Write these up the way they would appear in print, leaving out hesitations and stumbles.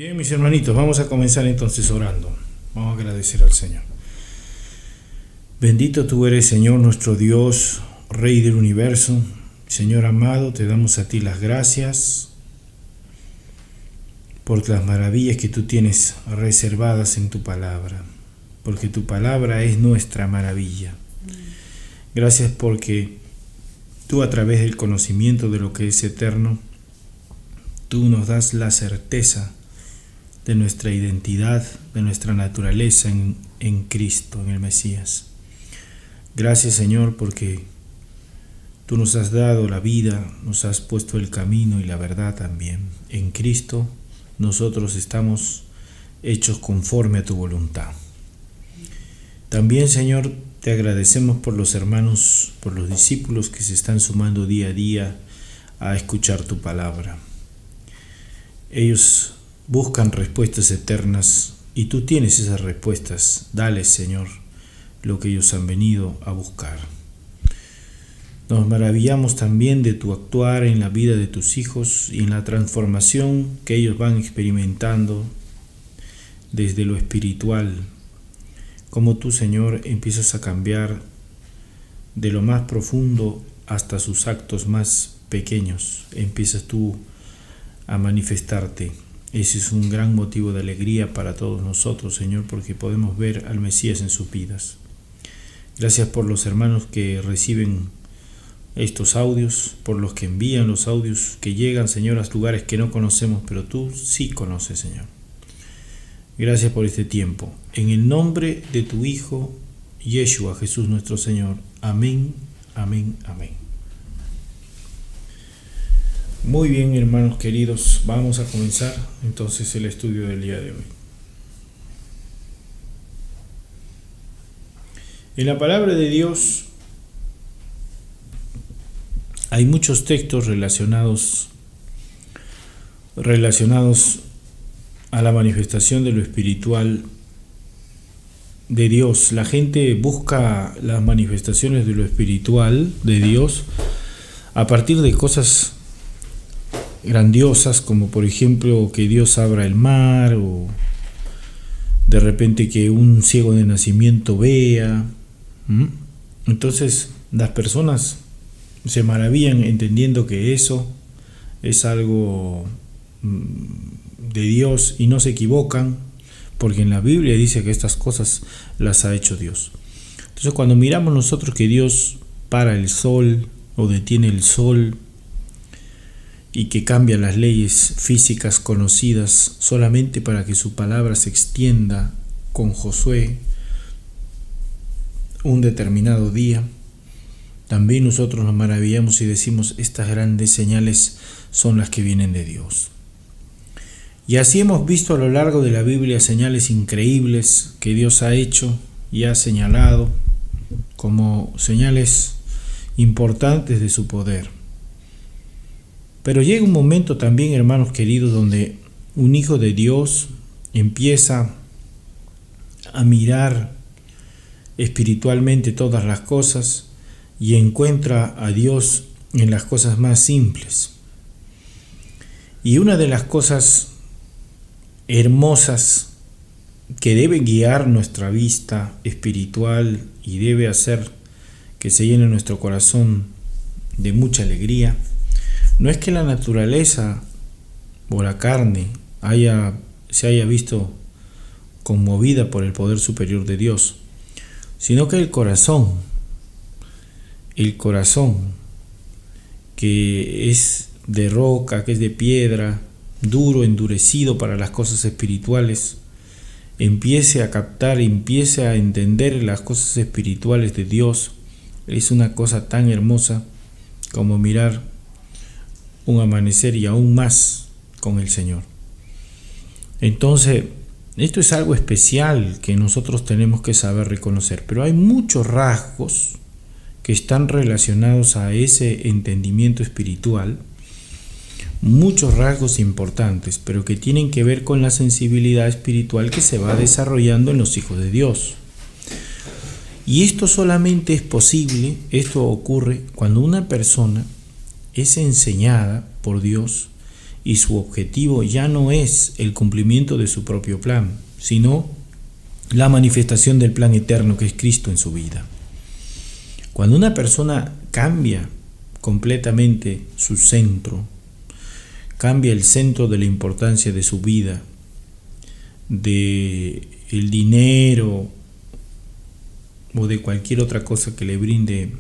Bien, mis hermanitos, vamos a comenzar entonces orando. Vamos a agradecer al Señor. Bendito tú eres, Señor, nuestro Dios, Rey del universo. Señor amado, te damos a ti las gracias por las maravillas que tú tienes reservadas en tu palabra, porque tu palabra es nuestra maravilla. Gracias porque tú, a través del conocimiento de lo que es eterno, tú nos das la certeza de nuestra identidad, de nuestra naturaleza en Cristo, en el Mesías. Gracias, Señor, porque tú nos has dado la vida, nos has puesto el camino y la verdad también. En Cristo nosotros estamos hechos conforme a tu voluntad. También, Señor, te agradecemos por los hermanos, por los discípulos que se están sumando día a día a escuchar tu palabra. Ellos buscan respuestas eternas y tú tienes esas respuestas. Dale, Señor, lo que ellos han venido a buscar. Nos maravillamos también de tu actuar en la vida de tus hijos y en la transformación que ellos van experimentando desde lo espiritual. Como tú, Señor, empiezas a cambiar de lo más profundo hasta sus actos más pequeños. Empiezas tú a manifestarte. Ese es un gran motivo de alegría para todos nosotros, Señor, porque podemos ver al Mesías en sus vidas. Gracias por los hermanos que reciben estos audios, por los que envían los audios que llegan, Señor, a lugares que no conocemos, pero tú sí conoces, Señor. Gracias por este tiempo. En el nombre de tu Hijo, Yeshua, Jesús nuestro Señor. Amén, amén, amén. Muy bien, hermanos queridos, vamos a comenzar entonces el estudio del día de hoy. En la palabra de Dios hay muchos textos relacionados a la manifestación de lo espiritual de Dios. La gente busca las manifestaciones de lo espiritual de Dios a partir de cosas grandiosas, como por ejemplo que Dios abra el mar, o de repente que un ciego de nacimiento vea. Entonces las personas se maravillan entendiendo que eso es algo de Dios y no se equivocan, porque en la Biblia dice que estas cosas las ha hecho Dios. Entonces cuando miramos nosotros que Dios para el sol o detiene el sol y que cambia las leyes físicas conocidas solamente para que su palabra se extienda con Josué un determinado día, también nosotros nos maravillamos y decimos: estas grandes señales son las que vienen de Dios. Y así hemos visto a lo largo de la Biblia señales increíbles que Dios ha hecho y ha señalado como señales importantes de su poder. Pero llega un momento también, hermanos queridos, donde un hijo de Dios empieza a mirar espiritualmente todas las cosas y encuentra a Dios en las cosas más simples. Y una de las cosas hermosas que debe guiar nuestra vista espiritual y debe hacer que se llene nuestro corazón de mucha alegría, no es que la naturaleza o la carne se haya visto conmovida por el poder superior de Dios, sino que el corazón que es de roca, que es de piedra, duro, endurecido para las cosas espirituales, empiece a captar, empiece a entender las cosas espirituales de Dios. Es una cosa tan hermosa como mirar un amanecer, y aún más con el Señor. Entonces, esto es algo especial que nosotros tenemos que saber reconocer, pero hay muchos rasgos que están relacionados a ese entendimiento espiritual, muchos rasgos importantes, pero que tienen que ver con la sensibilidad espiritual que se va desarrollando en los hijos de Dios. Y esto solamente es posible, esto ocurre cuando una persona es enseñada por Dios y su objetivo ya no es el cumplimiento de su propio plan, sino la manifestación del plan eterno que es Cristo en su vida. Cuando una persona cambia completamente su centro, cambia el centro de la importancia de su vida, de el dinero o de cualquier otra cosa que le brinde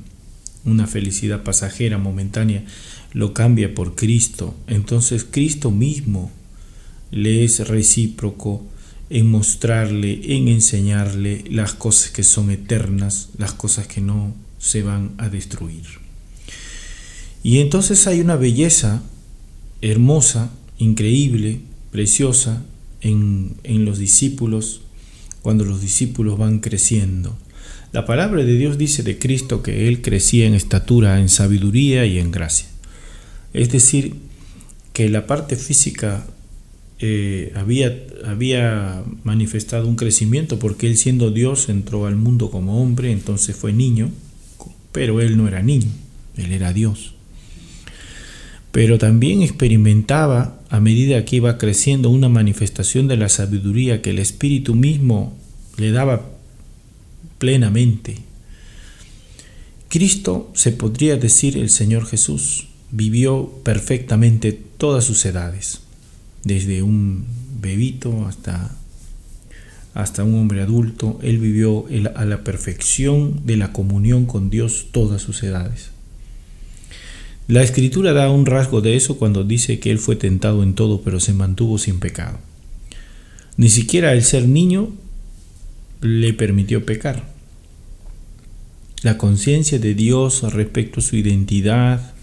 una felicidad pasajera, momentánea, lo cambia por Cristo, entonces Cristo mismo le es recíproco en mostrarle, en enseñarle las cosas que son eternas, las cosas que no se van a destruir. Y entonces hay una belleza hermosa, increíble, preciosa en los discípulos, cuando los discípulos van creciendo. La palabra de Dios dice de Cristo que Él crecía en estatura, en sabiduría y en gracia. Es decir, que la parte física había manifestado un crecimiento porque Él, siendo Dios, entró al mundo como hombre, entonces fue niño, pero Él no era niño, Él era Dios. Pero también experimentaba, a medida que iba creciendo, una manifestación de la sabiduría que el Espíritu mismo le daba plenamente. Cristo, se podría decir, el Señor Jesús, vivió perfectamente todas sus edades, desde un bebito hasta un hombre adulto. Él vivió a la perfección de la comunión con Dios todas sus edades. La Escritura da un rasgo de eso cuando dice que Él fue tentado en todo, pero se mantuvo sin pecado. Ni siquiera el ser niño le permitió pecar. La conciencia de Dios respecto a su identidad,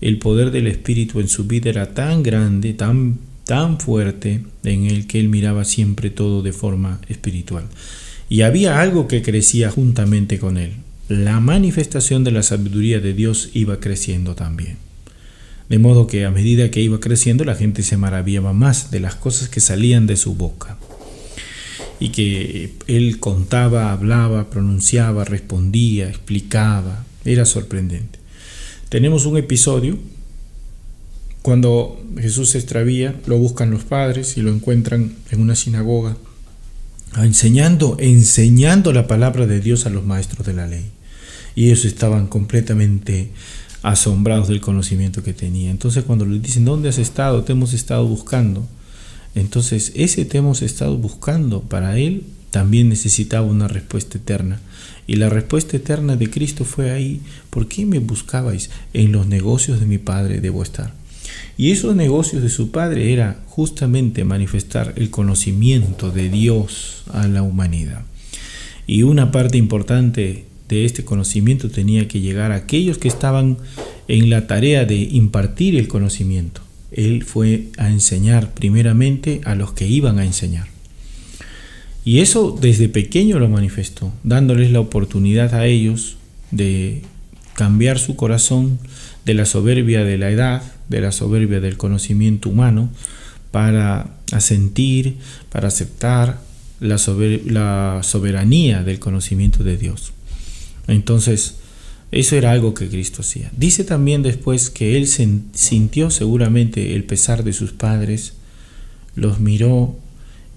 el poder del Espíritu en su vida era tan grande, tan fuerte en Él, que Él miraba siempre todo de forma espiritual. Y había algo que crecía juntamente con Él. La manifestación de la sabiduría de Dios iba creciendo también. De modo que a medida que iba creciendo, la gente se maravillaba más de las cosas que salían de su boca. Y que Él contaba, hablaba, pronunciaba, respondía, explicaba. Era sorprendente. Tenemos un episodio cuando Jesús se extravía, lo buscan los padres y lo encuentran en una sinagoga enseñando la palabra de Dios a los maestros de la ley. Y ellos estaban completamente asombrados del conocimiento que tenía. Entonces cuando le dicen, ¿dónde has estado? Te hemos estado buscando. Entonces ese te hemos estado buscando, para Él también necesitaba una respuesta eterna. Y la respuesta eterna de Cristo fue ahí. ¿Por qué me buscabais? En los negocios de mi Padre debo estar. Y esos negocios de su Padre era justamente manifestar el conocimiento de Dios a la humanidad. Y una parte importante de este conocimiento tenía que llegar a aquellos que estaban en la tarea de impartir el conocimiento. Él fue a enseñar primeramente a los que iban a enseñar. Y eso desde pequeño lo manifestó, dándoles la oportunidad a ellos de cambiar su corazón de la soberbia de la edad, de la soberbia del conocimiento humano, para asentir, para aceptar la soberanía del conocimiento de Dios. Entonces, eso era algo que Cristo hacía. Dice también después que Él sintió seguramente el pesar de sus padres, los miró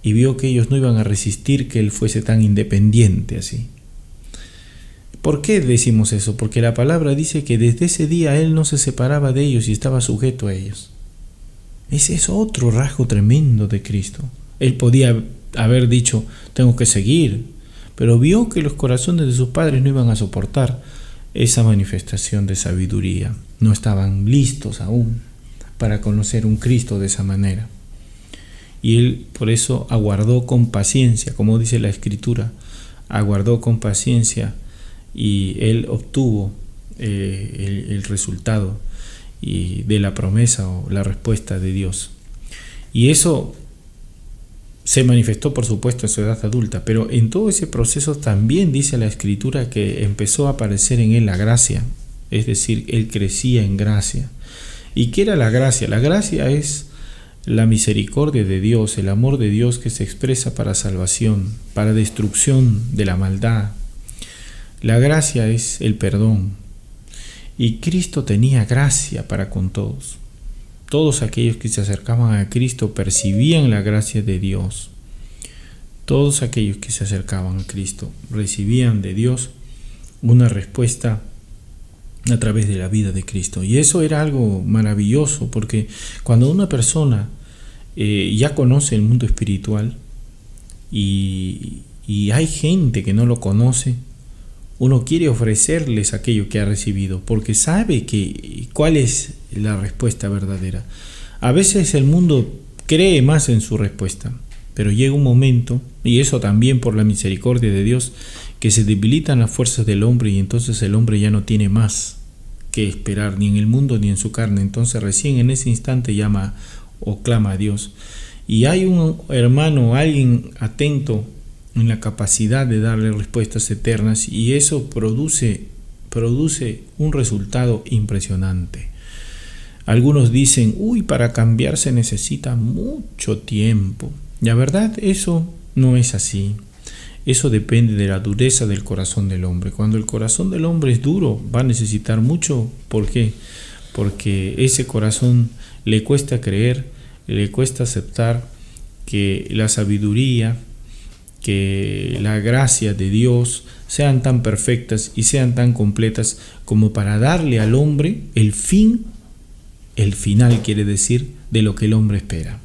y vio que ellos no iban a resistir que Él fuese tan independiente así. ¿Por qué decimos eso? Porque la palabra dice que desde ese día Él no se separaba de ellos y estaba sujeto a ellos. Ese es otro rasgo tremendo de Cristo. Él podía haber dicho, tengo que seguir, pero vio que los corazones de sus padres no iban a soportar esa manifestación de sabiduría. No estaban listos aún para conocer un Cristo de esa manera. Y Él por eso aguardó con paciencia, como dice la Escritura, aguardó con paciencia y Él obtuvo el resultado de la promesa o la respuesta de Dios. Y eso se manifestó, por supuesto, en su edad adulta, pero en todo ese proceso también dice la Escritura que empezó a aparecer en Él la gracia, es decir, Él crecía en gracia. ¿Y qué era la gracia? La gracia es la misericordia de Dios, el amor de Dios que se expresa para salvación, para destrucción de la maldad. La gracia es el perdón. Y Cristo tenía gracia para con todos. Todos aquellos que se acercaban a Cristo percibían la gracia de Dios. Todos aquellos que se acercaban a Cristo recibían de Dios una respuesta a través de la vida de Cristo. Y eso era algo maravilloso, porque cuando una persona ya conoce el mundo espiritual y hay gente que no lo conoce, uno quiere ofrecerles aquello que ha recibido, porque sabe cuál es la respuesta verdadera. A veces el mundo cree más en su respuesta, pero llega un momento, y eso también por la misericordia de Dios, que se debilitan las fuerzas del hombre y entonces el hombre ya no tiene más que esperar, ni en el mundo ni en su carne. Entonces recién en ese instante llama o clama a Dios. Y hay un hermano, alguien atento en la capacidad de darle respuestas eternas, y eso produce un resultado impresionante. Algunos dicen, para cambiar se necesita mucho tiempo. La verdad, eso no es así. Eso depende de la dureza del corazón del hombre. Cuando el corazón del hombre es duro, va a necesitar mucho. ¿Por qué? Porque ese corazón le cuesta creer, le cuesta aceptar que la sabiduría, que la gracia de Dios sean tan perfectas y sean tan completas como para darle al hombre el final quiere decir, de lo que el hombre espera.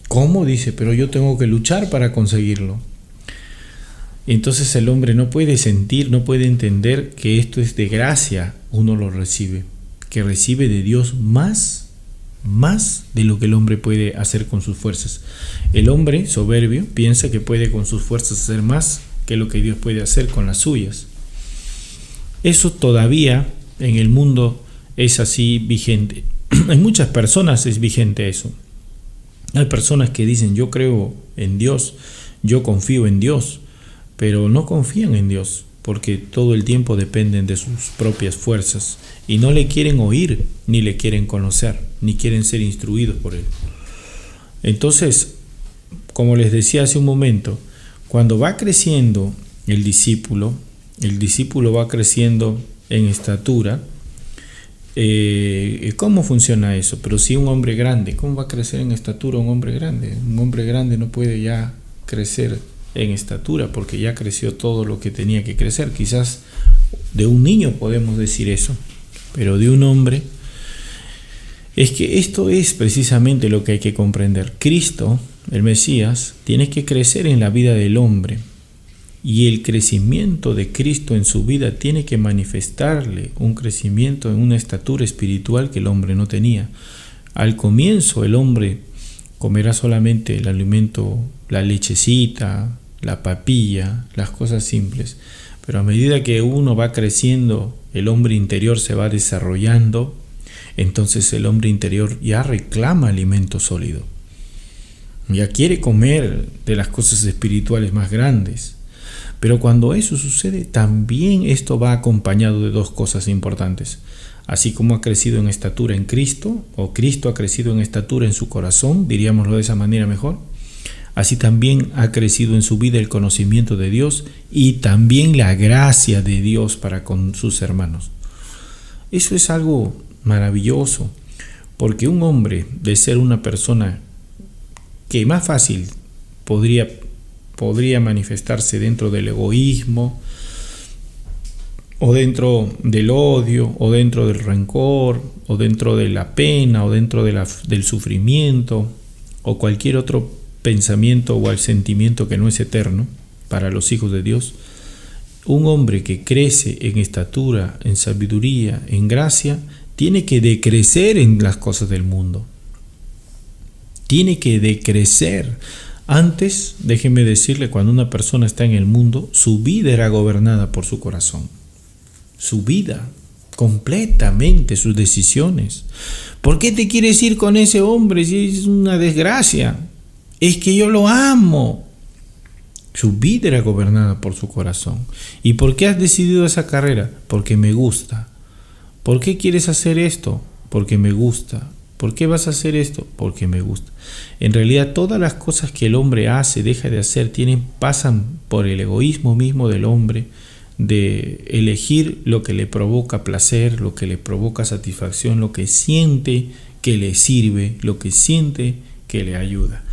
¿Cómo? Dice, pero yo tengo que luchar para conseguirlo. Entonces el hombre no puede sentir, no puede entender que esto es de gracia, uno lo recibe, que recibe de Dios más de lo que el hombre puede hacer con sus fuerzas. El hombre soberbio piensa que puede con sus fuerzas hacer más que lo que Dios puede hacer con las suyas. Eso todavía en el mundo es así vigente. En muchas personas es vigente eso. Hay personas que dicen, yo creo en Dios, yo confío en Dios, pero no confían en Dios porque todo el tiempo dependen de sus propias fuerzas y no le quieren oír, ni le quieren conocer, ni quieren ser instruidos por Él. Entonces, como les decía hace un momento, cuando va creciendo el discípulo va creciendo en estatura. ¿Cómo funciona eso? Pero si un hombre grande, ¿cómo va a crecer en estatura un hombre grande? Un hombre grande no puede ya crecer en estatura porque ya creció todo lo que tenía que crecer. Quizás de un niño podemos decir eso, pero de un hombre, es que esto es precisamente lo que hay que comprender. Cristo, el Mesías, tiene que crecer en la vida del hombre, y el crecimiento de Cristo en su vida tiene que manifestarle un crecimiento en una estatura espiritual que el hombre no tenía. Al comienzo el hombre comerá solamente el alimento, la lechecita, la papilla, las cosas simples, pero a medida que uno va creciendo, el hombre interior se va desarrollando, entonces el hombre interior ya reclama alimento sólido, ya quiere comer de las cosas espirituales más grandes. Pero cuando eso sucede, también esto va acompañado de dos cosas importantes. Así como ha crecido en estatura en Cristo, o Cristo ha crecido en estatura en su corazón, diríamoslo de esa manera mejor, así también ha crecido en su vida el conocimiento de Dios y también la gracia de Dios para con sus hermanos. Eso es algo maravilloso, porque un hombre, de ser una persona que más fácil podría manifestarse dentro del egoísmo, o dentro del odio, o dentro del rencor, o dentro de la pena, o dentro del sufrimiento, o cualquier otro pensamiento o sentimiento que no es eterno para los hijos de Dios. Un hombre que crece en estatura, en sabiduría, en gracia, tiene que decrecer en las cosas del mundo. Tiene que decrecer. Antes, déjeme decirle, cuando una persona está en el mundo, su vida era gobernada por su corazón. Su vida, completamente, sus decisiones. ¿Por qué te quieres ir con ese hombre si es una desgracia? Es que yo lo amo. Su vida era gobernada por su corazón. ¿Y por qué has decidido esa carrera? Porque me gusta. ¿Por qué quieres hacer esto? Porque me gusta. ¿Por qué vas a hacer esto? Porque me gusta. En realidad todas las cosas que el hombre hace, deja de hacer, pasan por el egoísmo mismo del hombre, de elegir lo que le provoca placer, lo que le provoca satisfacción, lo que siente que le sirve, lo que siente que le ayuda.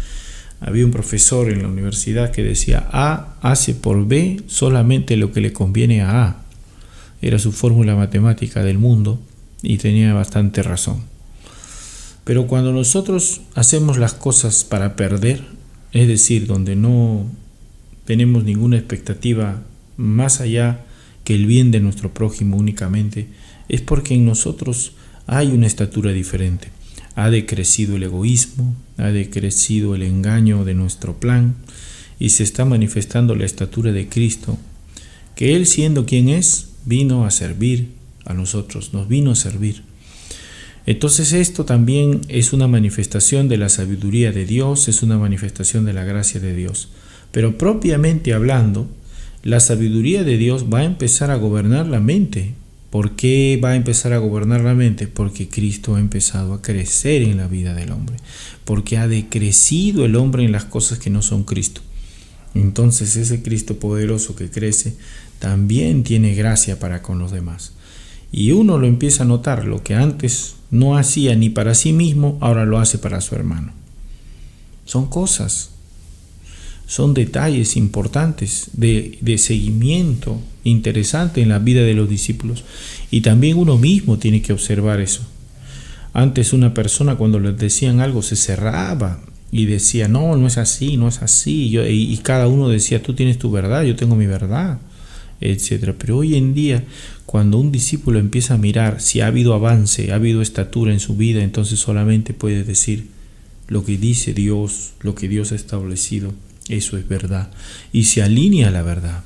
Había un profesor en la universidad que decía: A hace por B solamente lo que le conviene a A. Era su fórmula matemática del mundo y tenía bastante razón. Pero cuando nosotros hacemos las cosas para perder, es decir, donde no tenemos ninguna expectativa más allá que el bien de nuestro prójimo únicamente, es porque en nosotros hay una estatura diferente. Ha decrecido el egoísmo, ha decrecido el engaño de nuestro plan y se está manifestando la estatura de Cristo, que Él, siendo quien es, vino a servir a nosotros, nos vino a servir. Entonces esto también es una manifestación de la sabiduría de Dios, es una manifestación de la gracia de Dios. Pero propiamente hablando, la sabiduría de Dios va a empezar a gobernar la mente. ¿Por qué va a empezar a gobernar la mente? Porque Cristo ha empezado a crecer en la vida del hombre, porque ha decrecido el hombre en las cosas que no son Cristo. Entonces ese Cristo poderoso que crece también tiene gracia para con los demás. Y uno lo empieza a notar, lo que antes no hacía ni para sí mismo, ahora lo hace para su hermano. Son cosas, son detalles importantes de seguimiento interesante en la vida de los discípulos, y también uno mismo tiene que observar eso. Antes una persona, cuando les decían algo, se cerraba y decía: no, no es así, no es así, y cada uno decía: tú tienes tu verdad, yo tengo mi verdad, etc. Pero hoy en día, cuando un discípulo empieza a mirar si ha habido avance, ha habido estatura en su vida, entonces solamente puede decir: lo que dice Dios, lo que Dios ha establecido, eso es verdad, y se alinea a la verdad,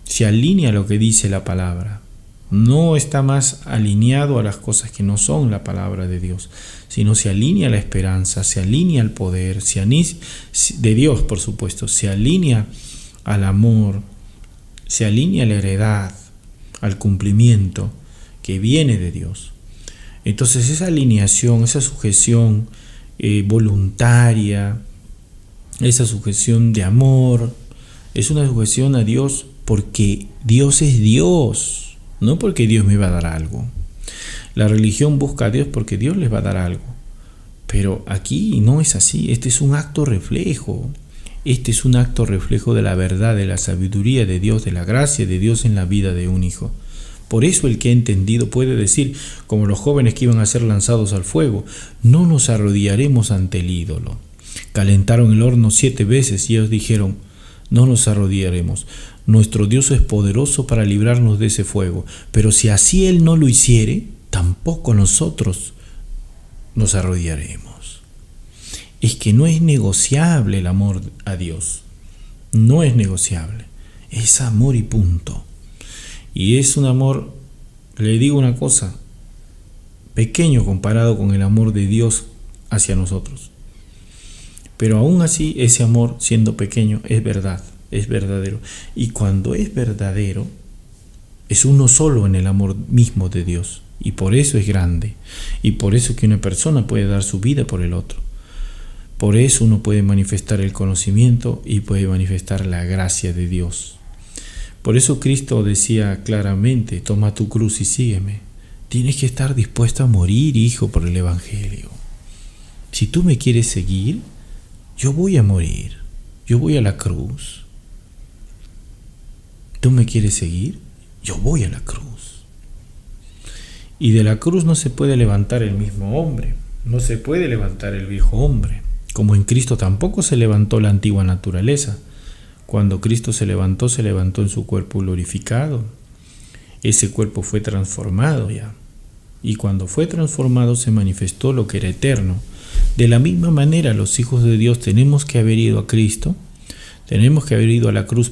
se alinea a lo que dice la palabra. No está más alineado a las cosas que no son la palabra de Dios, sino se alinea a la esperanza, se alinea al poder, de Dios, por supuesto, se alinea al amor, se alinea a la heredad, al cumplimiento que viene de Dios. Entonces esa alineación, esa sujeción voluntaria, esa sujeción de amor, es una sujeción a Dios porque Dios es Dios, no porque Dios me va a dar algo. La religión busca a Dios porque Dios les va a dar algo, pero aquí no es así. Este es un acto reflejo. Este es un acto reflejo de la verdad, de la sabiduría de Dios, de la gracia de Dios en la vida de un hijo. Por eso el que ha entendido puede decir, como los jóvenes que iban a ser lanzados al fuego: no nos arrodillaremos ante el ídolo. Calentaron el horno 7 veces y ellos dijeron: no nos arrodillaremos. Nuestro Dios es poderoso para librarnos de ese fuego, pero si así Él no lo hiciere, tampoco nosotros nos arrodillaremos. Es que no es negociable el amor a Dios. No es negociable. Es amor y punto. Y es un amor, le digo una cosa, pequeño comparado con el amor de Dios hacia nosotros. Pero aún así, ese amor, siendo pequeño, es verdad, es verdadero. Y cuando es verdadero, es uno solo en el amor mismo de Dios. Y por eso es grande. Y por eso que una persona puede dar su vida por el otro. Por eso uno puede manifestar el conocimiento y puede manifestar la gracia de Dios. Por eso Cristo decía claramente: toma tu cruz y sígueme. Tienes que estar dispuesto a morir, hijo, por el Evangelio. Si tú me quieres seguir, yo voy a morir. Yo voy a la cruz. ¿Tú me quieres seguir? Yo voy a la cruz. Y de la cruz no se puede levantar el mismo hombre. No se puede levantar el viejo hombre. Como en Cristo tampoco se levantó la antigua naturaleza. Cuando Cristo se levantó en su cuerpo glorificado. Ese cuerpo fue transformado ya. Y cuando fue transformado se manifestó lo que era eterno. De la misma manera, los hijos de Dios tenemos que haber ido a Cristo, tenemos que haber ido a la cruz,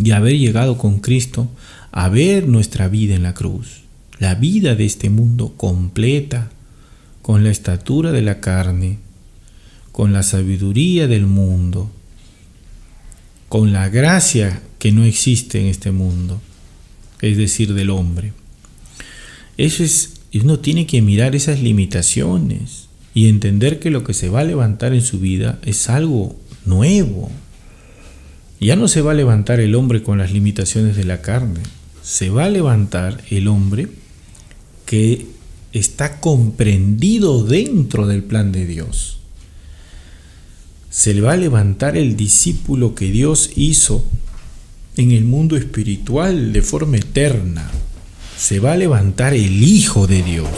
y haber llegado con Cristo a ver nuestra vida en la cruz. La vida de este mundo completa, con la estatura de la carne, con la sabiduría del mundo, con la gracia que no existe en este mundo, es decir, del hombre. Eso es, uno tiene que mirar esas limitaciones y entender que lo que se va a levantar en su vida es algo nuevo. Ya no se va a levantar el hombre con las limitaciones de la carne, se va a levantar el hombre que está comprendido dentro del plan de Dios. Se le va a levantar el discípulo que Dios hizo en el mundo espiritual de forma eterna. Se va a levantar el Hijo de Dios.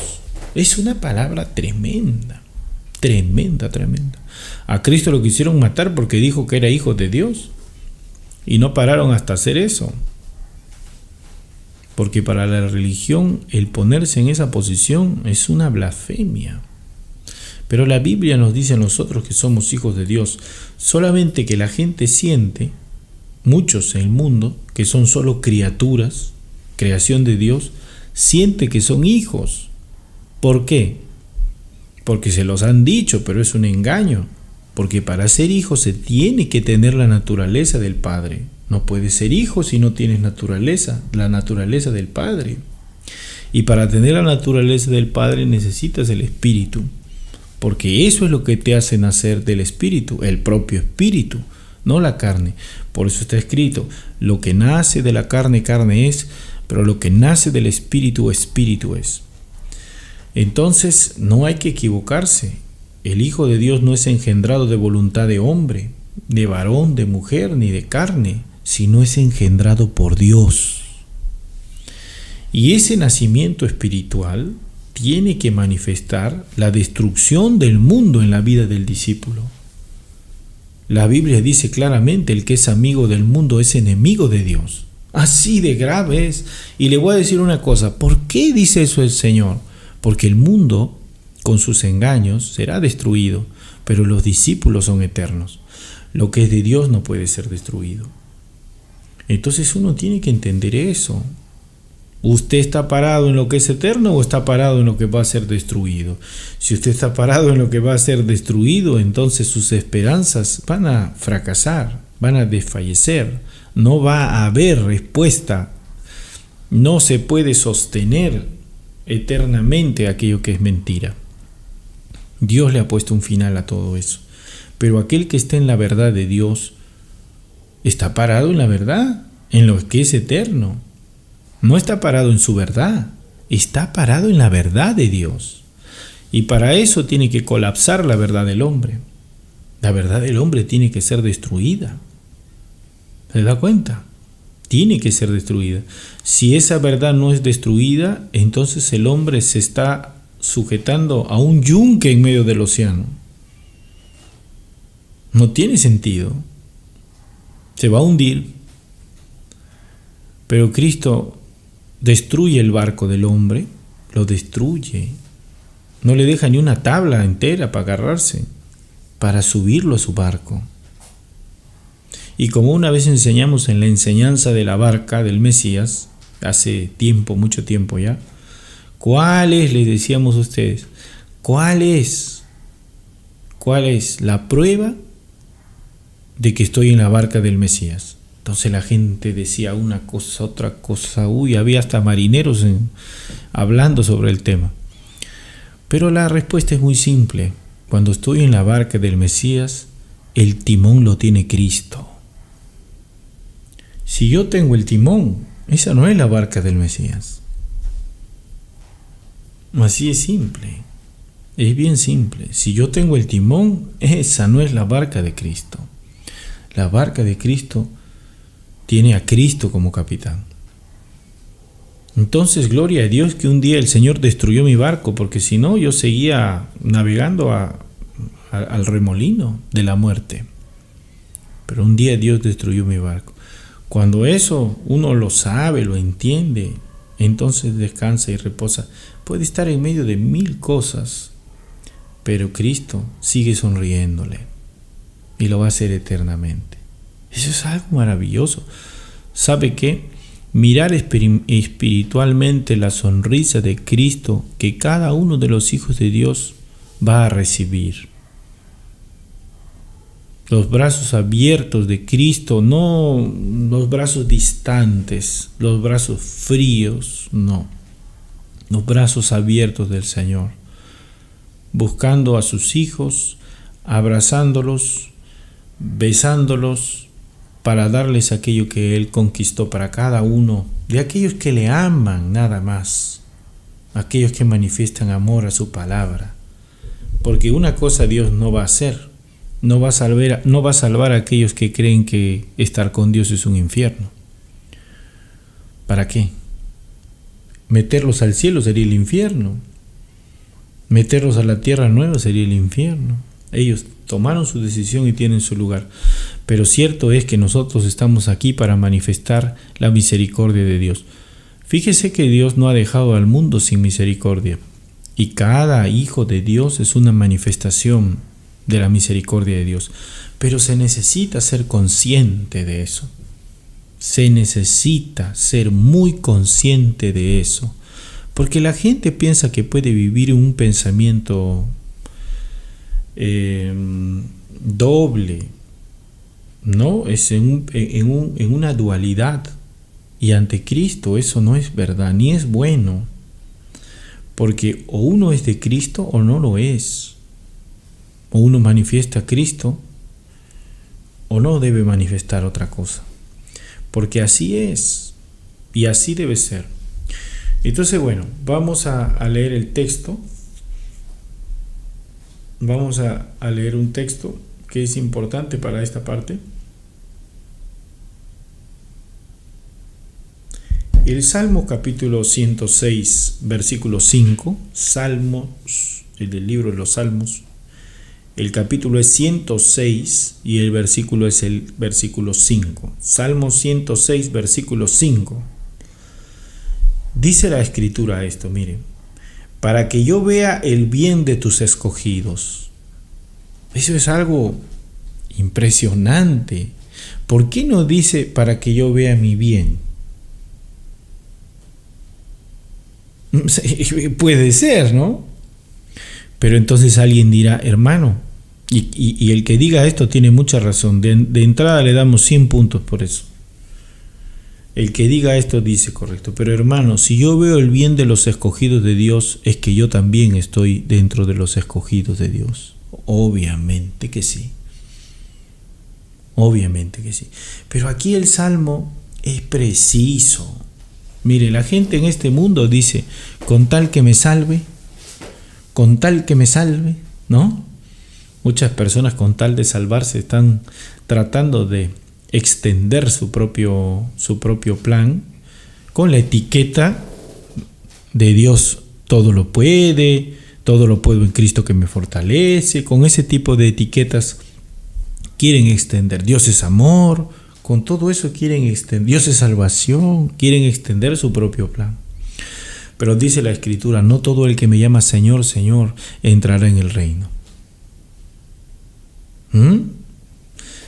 Es una palabra tremenda, tremenda, tremenda. A Cristo lo quisieron matar porque dijo que era Hijo de Dios. Y no pararon hasta hacer eso. Porque para la religión el ponerse en esa posición es una blasfemia. Pero la Biblia nos dice a nosotros que somos hijos de Dios. Solamente que la gente siente, muchos en el mundo, que son solo criaturas, creación de Dios, siente que son hijos. ¿Por qué? Porque se los han dicho, pero es un engaño. Porque para ser hijo se tiene que tener la naturaleza del Padre. No puedes ser hijo si no tienes la naturaleza del Padre. Y para tener la naturaleza del Padre necesitas el Espíritu. Porque eso es lo que te hace nacer del Espíritu, el propio Espíritu, no la carne. Por eso está escrito, lo que nace de la carne, carne es, pero lo que nace del Espíritu, Espíritu es. Entonces no hay que equivocarse. El Hijo de Dios no es engendrado de voluntad de hombre, de varón, de mujer, ni de carne, sino es engendrado por Dios. Y ese nacimiento espiritual tiene que manifestar la destrucción del mundo en la vida del discípulo. La Biblia dice claramente, el que es amigo del mundo es enemigo de Dios. Así de grave es. Y le voy a decir una cosa, ¿por qué dice eso el Señor? Porque el mundo, con sus engaños, será destruido, pero los discípulos son eternos. Lo que es de Dios no puede ser destruido. Entonces uno tiene que entender eso. ¿Usted está parado en lo que es eterno o está parado en lo que va a ser destruido? Si usted está parado en lo que va a ser destruido, entonces sus esperanzas van a fracasar, van a desfallecer. No va a haber respuesta. No se puede sostener eternamente aquello que es mentira. Dios le ha puesto un final a todo eso. Pero aquel que está en la verdad de Dios está parado en la verdad, en lo que es eterno. No está parado en su verdad, está parado en la verdad de Dios. Y para eso tiene que colapsar la verdad del hombre. La verdad del hombre tiene que ser destruida. ¿Se da cuenta? Tiene que ser destruida. Si esa verdad no es destruida, entonces el hombre se está sujetando a un yunque en medio del océano. No tiene sentido. Se va a hundir. Pero Cristo destruye el barco del hombre, lo destruye. No le deja ni una tabla entera para agarrarse, para subirlo a su barco. Y como una vez enseñamos en la enseñanza de la barca del Mesías, hace tiempo, mucho tiempo ya, ¿cuál es, les decíamos a ustedes, cuál es la prueba de que estoy en la barca del Mesías? Entonces la gente decía una cosa, otra cosa, había hasta marineros hablando sobre el tema. Pero la respuesta es muy simple. Cuando estoy en la barca del Mesías, el timón lo tiene Cristo. Si yo tengo el timón, esa no es la barca del Mesías. Así es simple. Es bien simple. Si yo tengo el timón, esa no es la barca de Cristo. La barca de Cristo tiene a Cristo como capitán. Entonces, gloria a Dios que un día el Señor destruyó mi barco, porque si no, yo seguía navegando al remolino de la muerte. Pero un día Dios destruyó mi barco. Cuando eso uno lo sabe, lo entiende, entonces descansa y reposa. Puede estar en medio de 1000 cosas, pero Cristo sigue sonriéndole y lo va a hacer eternamente. Eso es algo maravilloso. ¿Sabe qué? Mirar espiritualmente la sonrisa de Cristo que cada uno de los hijos de Dios va a recibir. Los brazos abiertos de Cristo, no los brazos distantes, los brazos fríos, no. Los brazos abiertos del Señor, buscando a sus hijos, abrazándolos, besándolos, para darles aquello que Él conquistó para cada uno de aquellos que le aman nada más. aquellos que manifiestan amor a su palabra. Porque una cosa Dios no va a hacer, no va a salvar a aquellos que creen que estar con Dios es un infierno. ¿Para qué? Meterlos al cielo sería el infierno. Meterlos a la tierra nueva sería el infierno. Ellos tomaron su decisión y tienen su lugar. Pero cierto es que nosotros estamos aquí para manifestar la misericordia de Dios. Fíjese que Dios no ha dejado al mundo sin misericordia. Y cada hijo de Dios es una manifestación de la misericordia de Dios. Pero se necesita ser consciente de eso. Se necesita ser muy consciente de eso. Porque la gente piensa que puede vivir un pensamiento doble, ¿no? Es en una dualidad. Y ante Cristo eso no es verdad, ni es bueno. Porque o uno es de Cristo o no lo es. O uno manifiesta a Cristo o no debe manifestar otra cosa. Porque así es y así debe ser. Entonces, bueno, vamos a leer el texto. Vamos a leer un texto que es importante para esta parte. El Salmo capítulo 106, versículo 5, Salmos, del libro de los Salmos, el capítulo es 106 y el versículo es el versículo 5. Salmo 106, versículo 5. Dice la Escritura esto, miren, para que yo vea el bien de tus escogidos. Eso es algo impresionante. ¿Por qué no dice para que yo vea mi bien? Puede ser, ¿no? Pero entonces alguien dirá, hermano, y el que diga esto tiene mucha razón. De entrada le damos 100 puntos por eso. El que diga esto dice correcto. Pero hermano, si yo veo el bien de los escogidos de Dios, es que yo también estoy dentro de los escogidos de Dios. Obviamente que sí. Obviamente que sí. Pero aquí el Salmo es preciso. Mire, la gente en este mundo dice, con tal que me salve, ¿no? Muchas personas con tal de salvarse están tratando de extender su propio plan con la etiqueta de Dios todo lo puedo en Cristo que me fortalece. Con ese tipo de etiquetas quieren extender. Dios es amor. Con todo eso quieren extender. Dios es salvación. Quieren extender su propio plan. Pero dice la Escritura, no todo el que me llama Señor, Señor, entrará en el reino.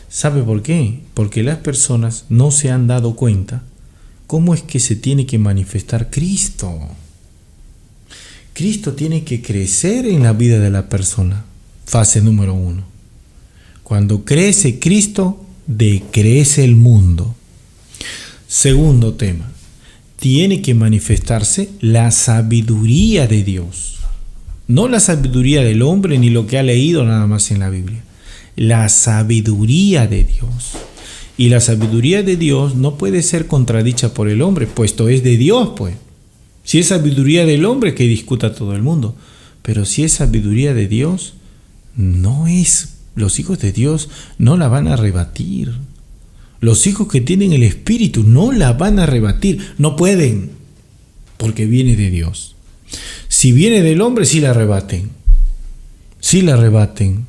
¿Sabe por qué? Porque las personas no se han dado cuenta cómo es que se tiene que manifestar Cristo. Cristo tiene que crecer en la vida de la persona. Fase número 1. Cuando crece Cristo, decrece el mundo. Segundo tema, tiene que manifestarse la sabiduría de Dios. No la sabiduría del hombre ni lo que ha leído nada más en la Biblia. La sabiduría de Dios. Y la sabiduría de Dios no puede ser contradicha por el hombre, puesto es de Dios, pues. Si es sabiduría del hombre, que discuta todo el mundo. Pero si es sabiduría de Dios, no es. Los hijos de Dios no la van a rebatir. Los hijos que tienen el Espíritu no la van a rebatir. No pueden, porque viene de Dios. Si viene del hombre, sí la rebaten. Sí la rebaten.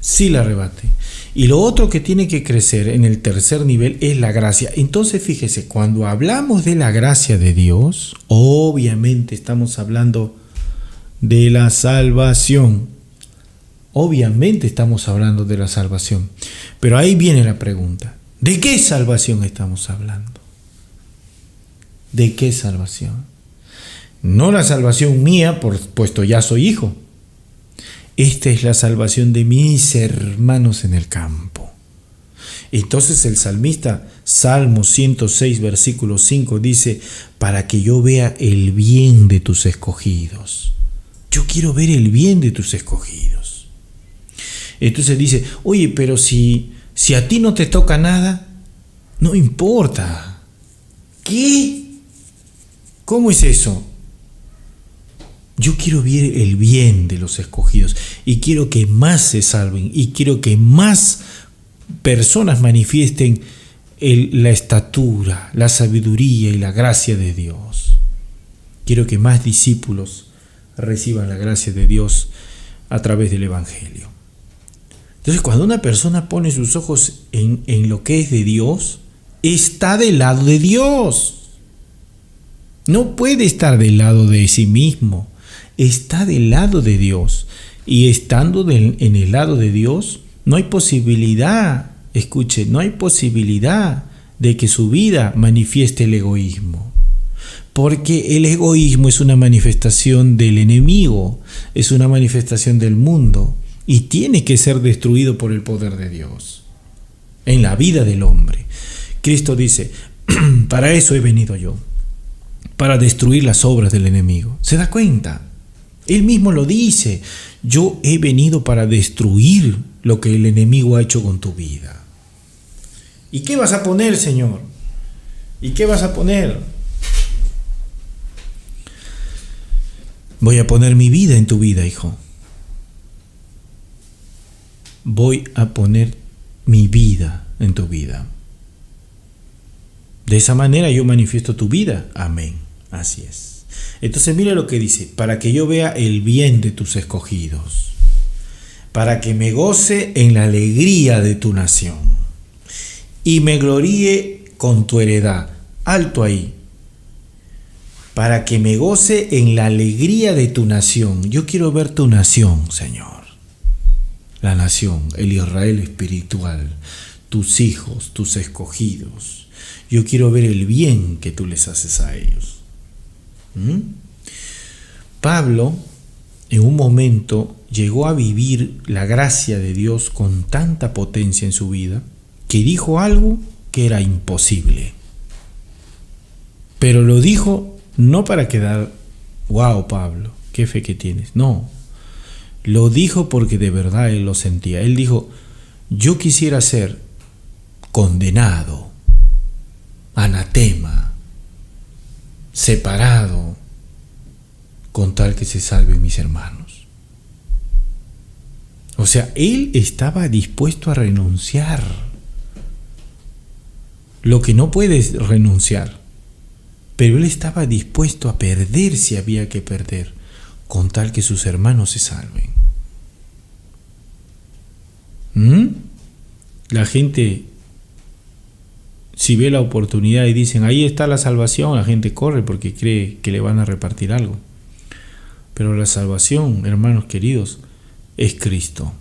Sí la rebaten. Y lo otro que tiene que crecer en el tercer nivel es la gracia. Entonces fíjese, cuando hablamos de la gracia de Dios, obviamente estamos hablando de la salvación. Obviamente estamos hablando de la salvación. Pero ahí viene la pregunta. ¿De qué salvación estamos hablando? ¿De qué salvación? No la salvación mía, puesto ya soy hijo. Esta es la salvación de mis hermanos en el campo. Entonces el salmista, Salmo 106, versículo 5, dice, para que yo vea el bien de tus escogidos. Yo quiero ver el bien de tus escogidos. Entonces dice, oye, pero si a ti no te toca nada, no importa. ¿Qué? ¿Cómo es eso? Yo quiero ver el bien de los escogidos y quiero que más se salven y quiero que más personas manifiesten la estatura, la sabiduría y la gracia de Dios. Quiero que más discípulos reciban la gracia de Dios a través del Evangelio. Entonces, cuando una persona pone sus ojos en lo que es de Dios, está del lado de Dios. No puede estar del lado de sí mismo. Está del lado de Dios. Y estando en el lado de Dios, no hay posibilidad, escuche, no hay posibilidad de que su vida manifieste el egoísmo. Porque el egoísmo es una manifestación del enemigo, es una manifestación del mundo y tiene que ser destruido por el poder de Dios en la vida del hombre. Cristo dice, para eso he venido yo, para destruir las obras del enemigo. ¿Se da cuenta? Él mismo lo dice, yo he venido para destruir lo que el enemigo ha hecho con tu vida. ¿Y qué vas a poner, Señor? ¿Y qué vas a poner? Voy a poner mi vida en tu vida, hijo. Voy a poner mi vida en tu vida. De esa manera yo manifiesto tu vida. Amén. Así es. Entonces mira lo que dice. Para que yo vea el bien de tus escogidos. Para que me goce en la alegría de tu nación. Y me gloríe con tu heredad. Alto ahí. Para que me goce en la alegría de tu nación. Yo quiero ver tu nación, Señor. La nación, el Israel espiritual, tus hijos, tus escogidos. Yo quiero ver el bien que tú les haces a ellos. Pablo, en un momento, llegó a vivir la gracia de Dios con tanta potencia en su vida, que dijo algo que era imposible. Pero lo dijo no para quedar, wow, Pablo, qué fe que tienes. No, lo dijo porque de verdad él lo sentía. Él dijo, yo quisiera ser condenado, anatema, separado, con tal que se salven mis hermanos. O sea, él estaba dispuesto a renunciar lo que no puedes renunciar. Pero él estaba dispuesto a perder si había que perder, con tal que sus hermanos se salven. La gente, si ve la oportunidad y dicen, ahí está la salvación, la gente corre porque cree que le van a repartir algo. Pero la salvación, hermanos queridos, es Cristo.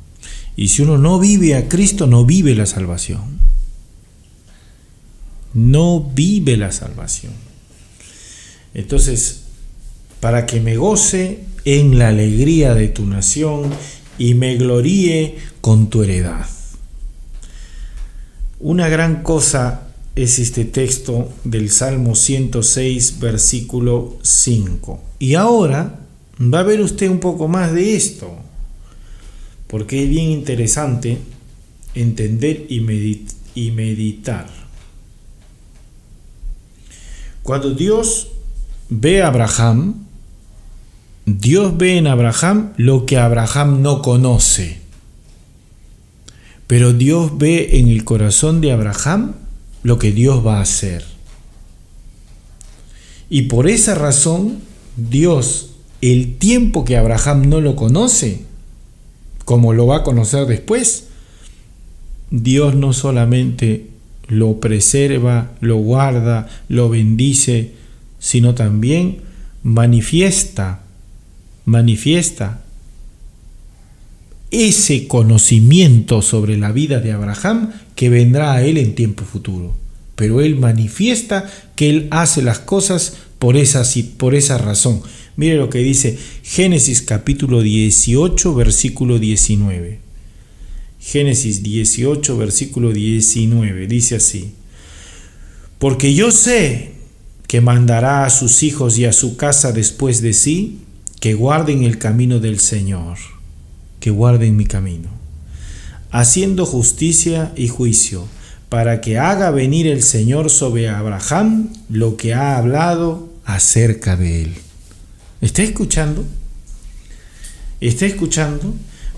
Y si uno no vive a Cristo, no vive la salvación. No vive la salvación. Entonces, para que me goce en la alegría de tu nación y me gloríe con tu heredad. Una gran cosa es este texto del Salmo 106, versículo 5. Y ahora va a ver usted un poco más de esto, porque es bien interesante entender y meditar. Cuando Dios ve a Abraham, Dios ve en Abraham lo que Abraham no conoce. Pero Dios ve en el corazón de Abraham lo que Dios va a hacer. Y por esa razón, Dios, el tiempo que Abraham no lo conoce, como lo va a conocer después, Dios no solamente lo preserva, lo guarda, lo bendice, sino también manifiesta ese conocimiento sobre la vida de Abraham que vendrá a él en tiempo futuro. Pero él manifiesta que él hace las cosas por esa razón. Mire lo que dice Génesis capítulo 18, versículo 19. Génesis 18, versículo 19, dice así: porque yo sé que mandará a sus hijos y a su casa después de sí, que guarden el camino del Señor, que guarden mi camino, haciendo justicia y juicio, para que haga venir el Señor sobre Abraham lo que ha hablado acerca de él. ¿Está escuchando? ¿Está escuchando?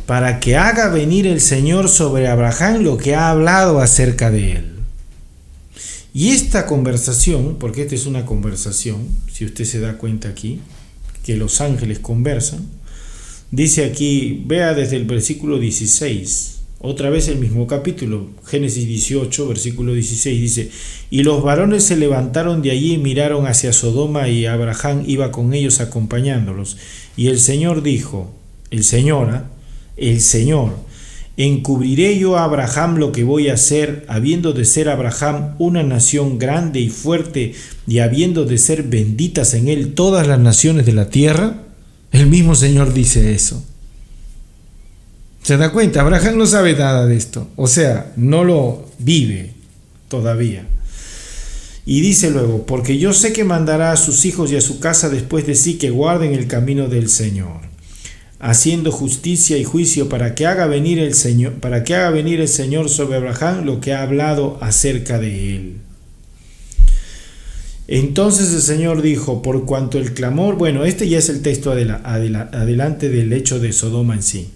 Para que haga venir el Señor sobre Abraham lo que ha hablado acerca de él. Y esta conversación, porque esta es una conversación, si usted se da cuenta aquí, que los ángeles conversan, dice aquí, vea desde el versículo 16, otra vez el mismo capítulo, Génesis 18, versículo 16, dice: y los varones se levantaron de allí y miraron hacia Sodoma, y Abraham iba con ellos acompañándolos. Y el Señor dijo, el Señor, encubriré yo a Abraham lo que voy a hacer, habiendo de ser Abraham una nación grande y fuerte, y habiendo de ser benditas en él todas las naciones de la tierra. El mismo Señor dice eso. ¿Se da cuenta? Abraham no sabe nada de esto, o sea, no lo vive todavía. Y dice luego: porque yo sé que mandará a sus hijos y a su casa después de sí que guarden el camino del Señor, haciendo justicia y juicio, para que haga venir el Señor sobre Abraham lo que ha hablado acerca de él. Entonces el Señor dijo: por cuanto el clamor, bueno, este ya es el texto adelante del hecho de Sodoma en sí.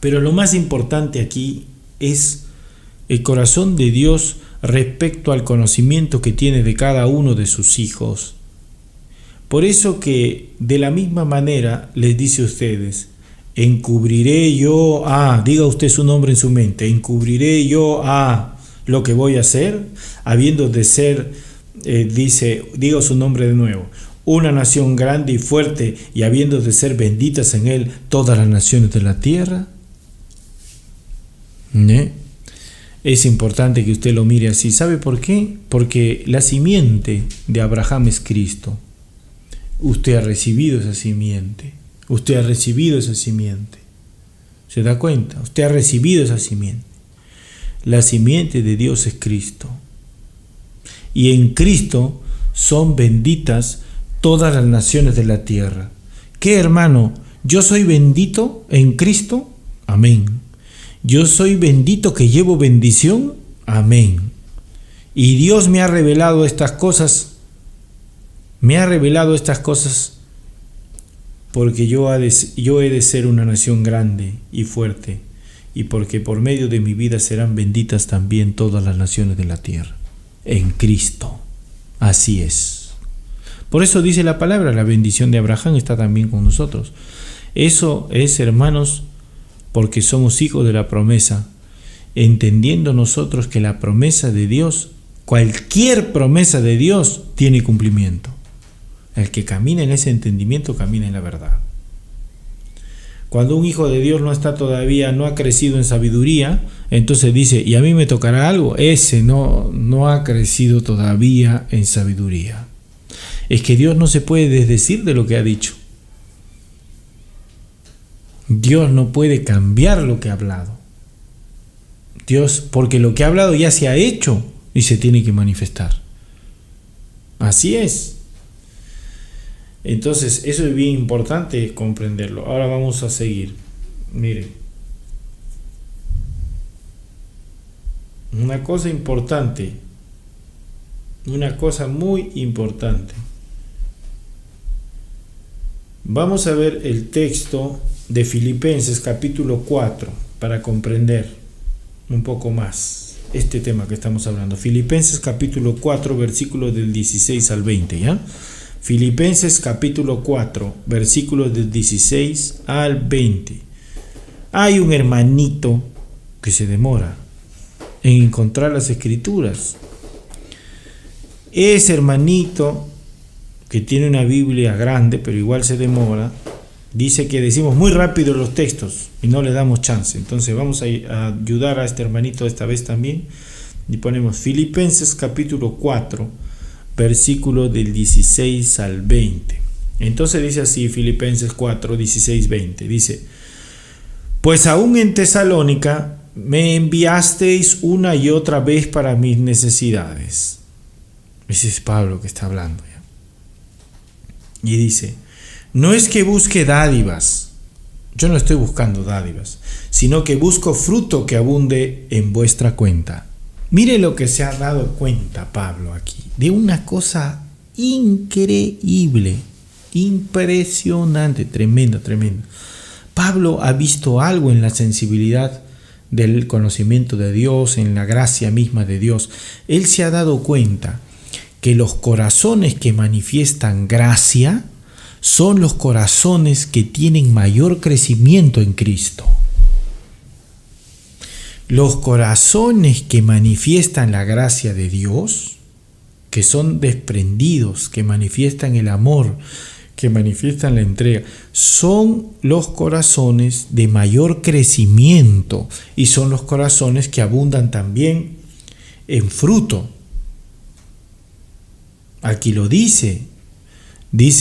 Pero lo más importante aquí es el corazón de Dios respecto al conocimiento que tiene de cada uno de sus hijos. Por eso que de la misma manera les dice a ustedes: encubriré yo a, diga usted su nombre en su mente, encubriré yo a lo que voy a hacer, habiendo de ser, diga su nombre de nuevo, una nación grande y fuerte, y habiendo de ser benditas en él todas las naciones de la tierra. Es importante que usted lo mire así. ¿Sabe por qué? Porque la simiente de Abraham es Cristo. Usted ha recibido esa simiente. Usted ha recibido esa simiente. ¿Se da cuenta? Usted ha recibido esa simiente. La simiente de Dios es Cristo. Y en Cristo son benditas todas las naciones de la tierra. ¿Qué, hermano? ¿Yo soy bendito en Cristo? Amén. ¿Yo soy bendito que llevo bendición? Amén. Y Dios me ha revelado estas cosas. Me ha revelado estas cosas porque yo he de ser una nación grande y fuerte, y porque por medio de mi vida serán benditas también todas las naciones de la tierra. En Cristo. Así es. Por eso dice la palabra, la bendición de Abraham está también con nosotros. Eso es, hermanos, porque somos hijos de la promesa, entendiendo nosotros que la promesa de Dios, cualquier promesa de Dios, tiene cumplimiento. El que camina en ese entendimiento camina en la verdad. Cuando un hijo de Dios no está todavía, no ha crecido en sabiduría, entonces dice: ¿y a mí me tocará algo? Ese no ha crecido todavía en sabiduría. Es que Dios no se puede desdecir de lo que ha dicho. Dios no puede cambiar lo que ha hablado. Dios, porque lo que ha hablado ya se ha hecho y se tiene que manifestar. Así es. Entonces, eso es bien importante comprenderlo. Ahora vamos a seguir. Miren. Una cosa importante. Una cosa muy importante. Vamos a ver el texto de Filipenses capítulo 4 para comprender un poco más este tema que estamos hablando. Filipenses capítulo 4, versículos del 16 al 20, ¿ya? Filipenses capítulo 4, versículos del 16 al 20. Hay un hermanito que se demora en encontrar las escrituras. Ese hermanito que tiene una Biblia grande, pero igual se demora, dice que decimos muy rápido los textos y no le damos chance. Entonces vamos a ayudar a este hermanito esta vez también y ponemos Filipenses capítulo 4, versículo del 16 al 20. Entonces dice así, Filipenses 4, 16, 20. Dice: pues aún en Tesalónica me enviasteis una y otra vez para mis necesidades. Ese es Pablo que está hablando, ¿ya? Y dice: no es que busque dádivas, yo no estoy buscando dádivas, sino que busco fruto que abunde en vuestra cuenta. Mire lo que se ha dado cuenta Pablo aquí, de una cosa increíble, impresionante, tremenda. Pablo ha visto algo en la sensibilidad del conocimiento de Dios, en la gracia misma de Dios. Él se ha dado cuenta que los corazones que manifiestan gracia son los corazones que tienen mayor crecimiento en Cristo. Los corazones que manifiestan la gracia de Dios, que son desprendidos, que manifiestan el amor, que manifiestan la entrega, son los corazones de mayor crecimiento y son los corazones que abundan también en fruto. Aquí lo dice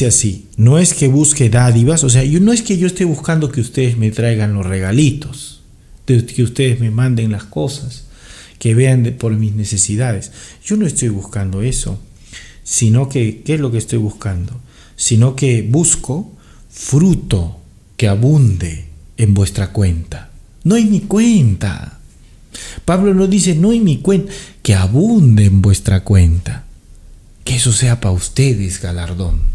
así: no es que busque dádivas, o sea, no es que yo esté buscando que ustedes me traigan los regalitos, que ustedes me manden las cosas, que vean por mis necesidades. Yo no estoy buscando eso, sino que, ¿qué es lo que estoy buscando? Sino que busco fruto que abunde en vuestra cuenta. No en mi cuenta. Pablo no dice no en mi cuenta, que abunde en vuestra cuenta. Que eso sea para ustedes galardón.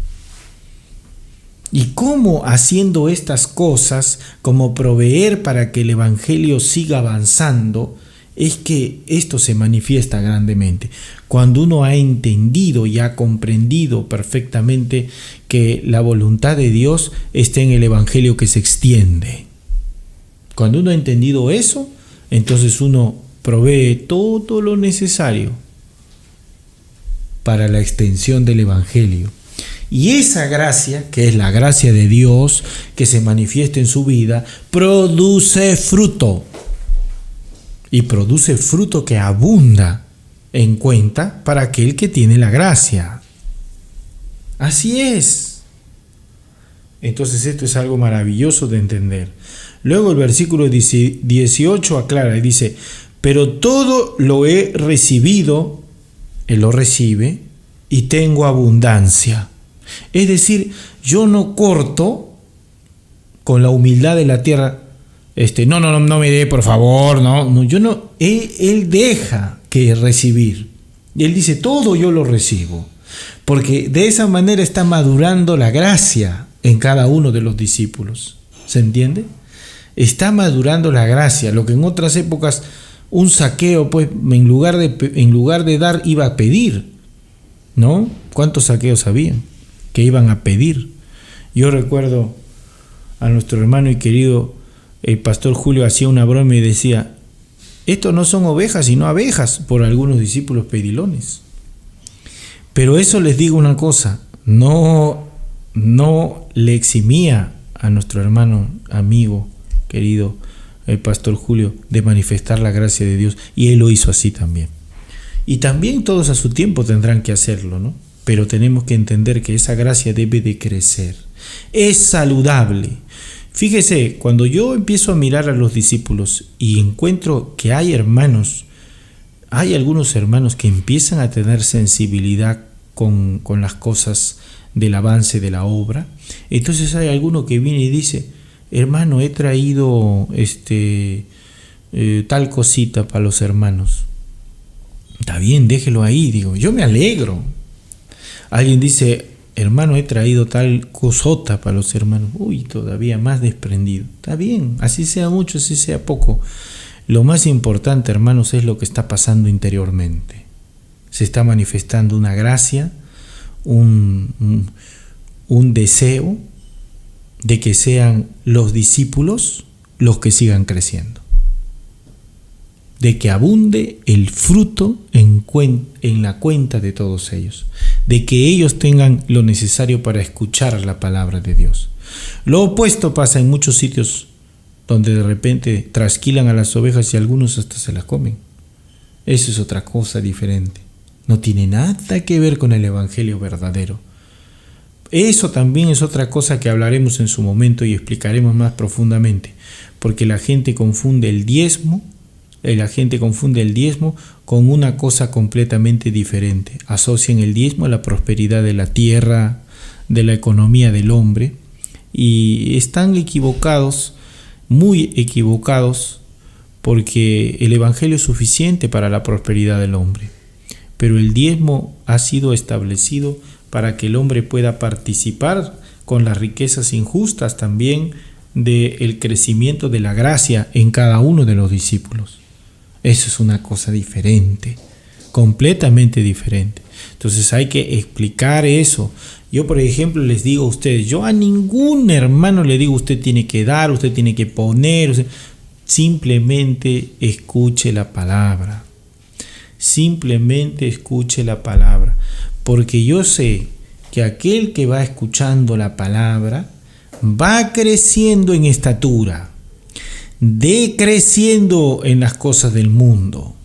¿Y cómo haciendo estas cosas, como proveer para que el Evangelio siga avanzando, es que esto se manifiesta grandemente? Cuando uno ha entendido y ha comprendido perfectamente que la voluntad de Dios está en el Evangelio que se extiende. Cuando uno ha entendido eso, entonces uno provee todo lo necesario para la extensión del Evangelio. Y esa gracia, que es la gracia de Dios, que se manifiesta en su vida, produce fruto. Y produce fruto que abunda en cuenta para aquel que tiene la gracia. Así es. Entonces esto es algo maravilloso de entender. Luego el versículo 18 aclara y dice: pero todo lo he recibido, él lo recibe, y tengo abundancia. Es decir, yo no corto con la humildad de la tierra. No me dé, por favor, no, yo no. Él deja que recibir. Y él dice, todo yo lo recibo. Porque de esa manera está madurando la gracia en cada uno de los discípulos. ¿Se entiende? Está madurando la gracia. Lo que en otras épocas un saqueo, pues en lugar de dar, iba a pedir. ¿No? ¿Cuántos saqueos habían que iban a pedir? Yo recuerdo a nuestro hermano y querido el pastor Julio hacía una broma y decía: esto no son ovejas sino abejas, por algunos discípulos pedilones. Pero eso les digo una cosa, no le eximía a nuestro hermano, amigo, querido, el pastor Julio, de manifestar la gracia de Dios, y él lo hizo así también. Y también todos a su tiempo tendrán que hacerlo, ¿no? Pero tenemos que entender que esa gracia debe de crecer. Es saludable. Fíjese, cuando yo empiezo a mirar a los discípulos y encuentro que hay algunos hermanos que empiezan a tener sensibilidad con las cosas del avance de la obra, entonces hay alguno que viene y dice: hermano, he traído tal cosita para los hermanos. Está bien, déjelo ahí, digo, yo me alegro. Alguien dice: hermano, he traído tal cosota para los hermanos. Uy, todavía más desprendido. Está bien, así sea mucho, así sea poco. Lo más importante, hermanos, es lo que está pasando interiormente. Se está manifestando una gracia, un deseo de que sean los discípulos los que sigan creciendo. De que abunde el fruto en la cuenta de todos ellos, de que ellos tengan lo necesario para escuchar la palabra de Dios. Lo opuesto pasa en muchos sitios donde de repente trasquilan a las ovejas y algunos hasta se las comen. Eso es otra cosa diferente. No tiene nada que ver con el evangelio verdadero. Eso también es otra cosa que hablaremos en su momento y explicaremos más profundamente, porque la gente confunde el diezmo con una cosa completamente diferente. Asocian el diezmo a la prosperidad de la tierra, de la economía del hombre, y están equivocados, muy equivocados, porque el evangelio es suficiente para la prosperidad del hombre, pero el diezmo ha sido establecido para que el hombre pueda participar con las riquezas injustas también del crecimiento de la gracia en cada uno de los discípulos. Eso es una cosa diferente, completamente diferente. Entonces hay que explicar eso. Yo, por ejemplo, les digo a ustedes, yo a ningún hermano le digo usted tiene que dar, usted tiene que poner, simplemente escuche la palabra. Simplemente escuche la palabra, porque yo sé que aquel que va escuchando la palabra va creciendo en estatura, decreciendo en las cosas del mundo,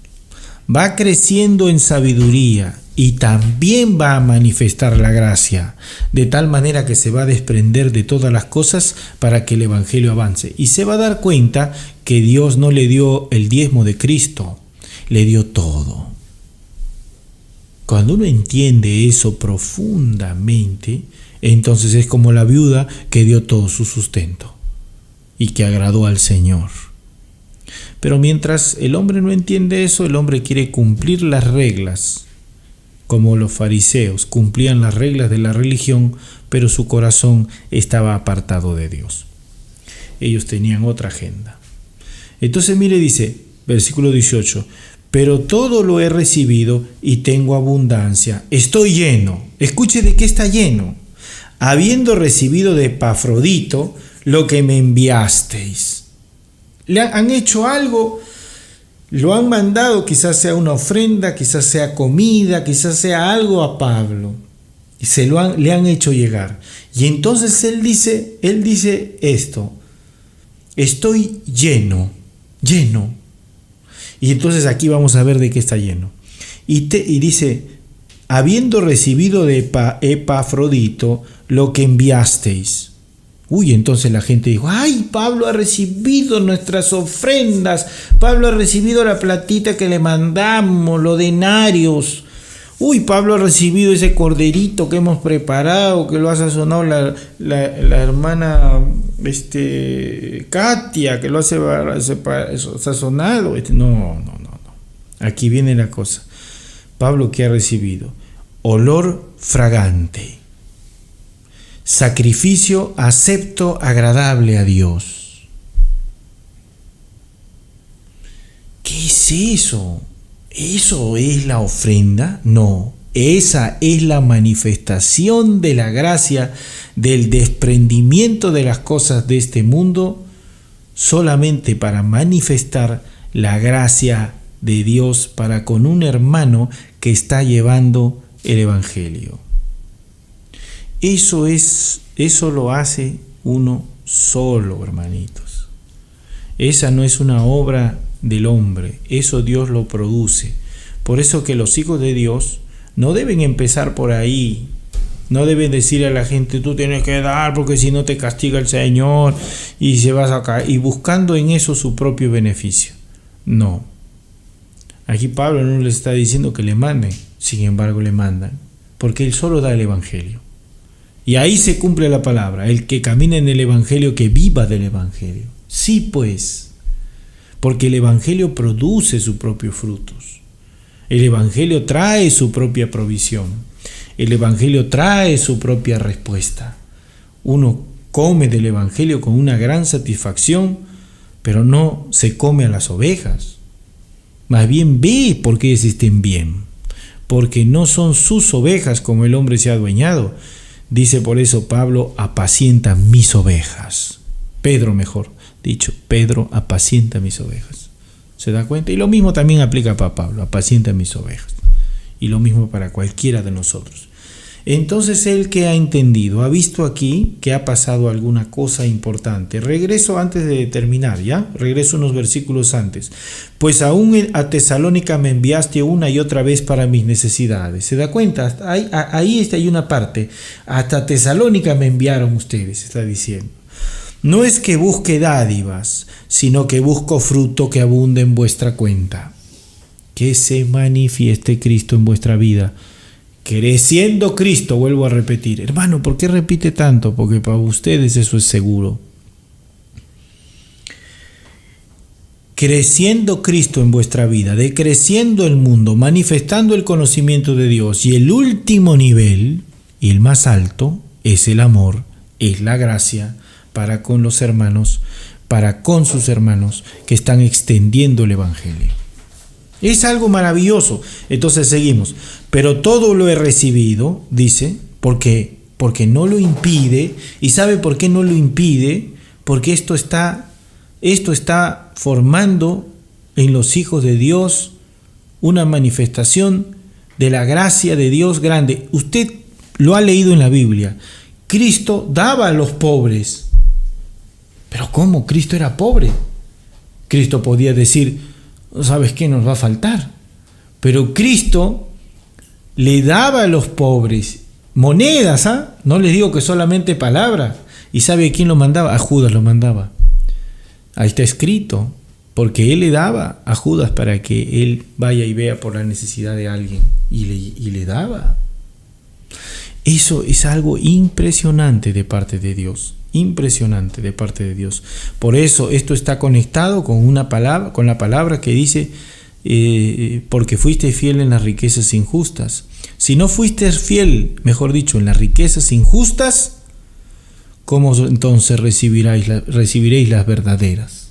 va creciendo en sabiduría y también va a manifestar la gracia, de tal manera que se va a desprender de todas las cosas para que el evangelio avance. Y se va a dar cuenta que Dios no le dio el diezmo de Cristo, le dio todo. Cuando uno entiende eso profundamente, entonces es como la viuda que dio todo su sustento y que agradó al Señor. Pero mientras el hombre no entiende eso, el hombre quiere cumplir las reglas, como los fariseos cumplían las reglas de la religión, pero su corazón estaba apartado de Dios. Ellos tenían otra agenda. Entonces mire, dice, versículo 18, pero todo lo he recibido y tengo abundancia, estoy lleno. Escuche de qué está lleno. Habiendo recibido de Epafrodito lo que me enviasteis. ¿Le han hecho algo? Lo han mandado, quizás sea una ofrenda, quizás sea comida, quizás sea algo a Pablo. Y le han hecho llegar. Y entonces él dice esto. Estoy lleno. Y entonces aquí vamos a ver de qué está lleno. Y dice, habiendo recibido de Epafrodito lo que enviasteis. Entonces la gente dijo, ¡ay, Pablo ha recibido nuestras ofrendas! Pablo ha recibido la platita que le mandamos, los denarios. Pablo ha recibido ese corderito que hemos preparado, que lo ha sazonado la hermana Katia, que lo hace sazonado. No. Aquí viene la cosa. Pablo, ¿qué ha recibido? Olor fragante. Sacrificio acepto, agradable a Dios. ¿Qué es eso? ¿Eso es la ofrenda? No, esa es la manifestación de la gracia, del desprendimiento de las cosas de este mundo, solamente para manifestar la gracia de Dios para con un hermano que está llevando el evangelio. Eso lo hace uno solo, hermanitos. Esa no es una obra del hombre, eso Dios lo produce. Por eso que los hijos de Dios no deben empezar por ahí, no deben decirle a la gente, tú tienes que dar porque si no te castiga el Señor y se vas a caer, y buscando en eso su propio beneficio. No. Aquí Pablo no les está diciendo que le manden, sin embargo le mandan, porque él solo da el evangelio. Y ahí se cumple la palabra, el que camina en el evangelio, que viva del evangelio. Sí, pues, porque el evangelio produce sus propios frutos. El evangelio trae su propia provisión. El evangelio trae su propia respuesta. Uno come del evangelio con una gran satisfacción, pero no se come a las ovejas. Más bien ve por qué existen bien, porque no son sus ovejas como el hombre se ha adueñado. Dice por eso Pablo, apacienta mis ovejas. Pedro, mejor dicho, Pedro apacienta mis ovejas. ¿Se da cuenta? Y lo mismo también aplica para Pablo, apacienta mis ovejas. Y lo mismo para cualquiera de nosotros. Entonces él, que ha entendido, ha visto aquí que ha pasado alguna cosa importante. Regreso antes de terminar, ¿ya? Regreso unos versículos antes. Pues aún a Tesalónica me enviaste una y otra vez para mis necesidades. ¿Se da cuenta? Ahí hay una parte. Hasta Tesalónica me enviaron ustedes, está diciendo. No es que busque dádivas, sino que busco fruto que abunde en vuestra cuenta. Que se manifieste Cristo en vuestra vida. Creciendo Cristo, vuelvo a repetir. Hermano, ¿por qué repite tanto? Porque para ustedes eso es seguro. Creciendo Cristo en vuestra vida, decreciendo el mundo, manifestando el conocimiento de Dios. Y el último nivel, y el más alto, es el amor, es la gracia, para con los hermanos, para con sus hermanos que están extendiendo el Evangelio. Es algo maravilloso. Entonces seguimos. Pero todo lo he recibido, dice, porque no lo impide. ¿Y sabe por qué no lo impide? Porque esto está formando en los hijos de Dios una manifestación de la gracia de Dios grande. Usted lo ha leído en la Biblia. Cristo daba a los pobres. ¿Pero cómo? Cristo era pobre. Cristo podía decir, ¿sabes qué? Nos va a faltar. Pero Cristo le daba a los pobres monedas, ¿ah? No les digo que solamente palabras. ¿Y sabe a quién lo mandaba? A Judas lo mandaba. Ahí está escrito, porque él le daba a Judas para que él vaya y vea por la necesidad de alguien. Y le daba. Eso es algo impresionante de parte de Dios. Impresionante de parte de Dios. Por eso esto está conectado con una palabra, con la palabra que dice, porque fuiste fiel en las riquezas injustas. Si no fuiste fiel, mejor dicho, en las riquezas injustas, ¿cómo entonces recibiréis las verdaderas?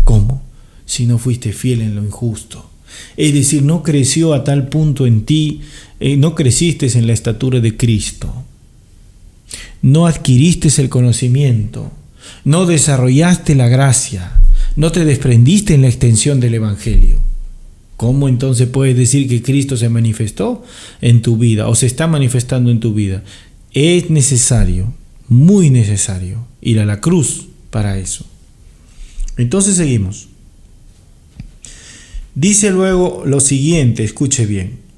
¿Cómo? Si no fuiste fiel en lo injusto. Es decir, no creció a tal punto en ti, no creciste en la estatura de Cristo. No adquiriste el conocimiento, no desarrollaste la gracia, no te desprendiste en la extensión del Evangelio. ¿Cómo entonces puedes decir que Cristo se manifestó en tu vida o se está manifestando en tu vida? Es necesario, muy necesario, ir a la cruz para eso. Entonces seguimos. Dice luego lo siguiente, escuche bien.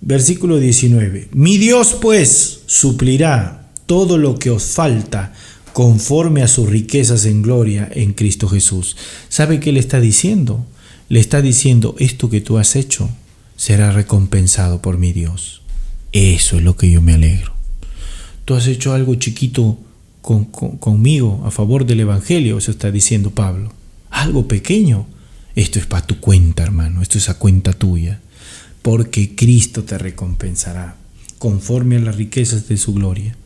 Versículo 19. Mi Dios pues suplirá todo lo que os falta conforme a sus riquezas en gloria en Cristo Jesús. ¿Sabe qué le está diciendo? Le está diciendo, esto que tú has hecho será recompensado por mi Dios. Eso es lo que yo me alegro. Tú has hecho algo chiquito conmigo a favor del Evangelio, eso está diciendo Pablo. Algo pequeño. Esto es para tu cuenta, hermano. Esto es a cuenta tuya. Porque Cristo te recompensará conforme a las riquezas de su gloria.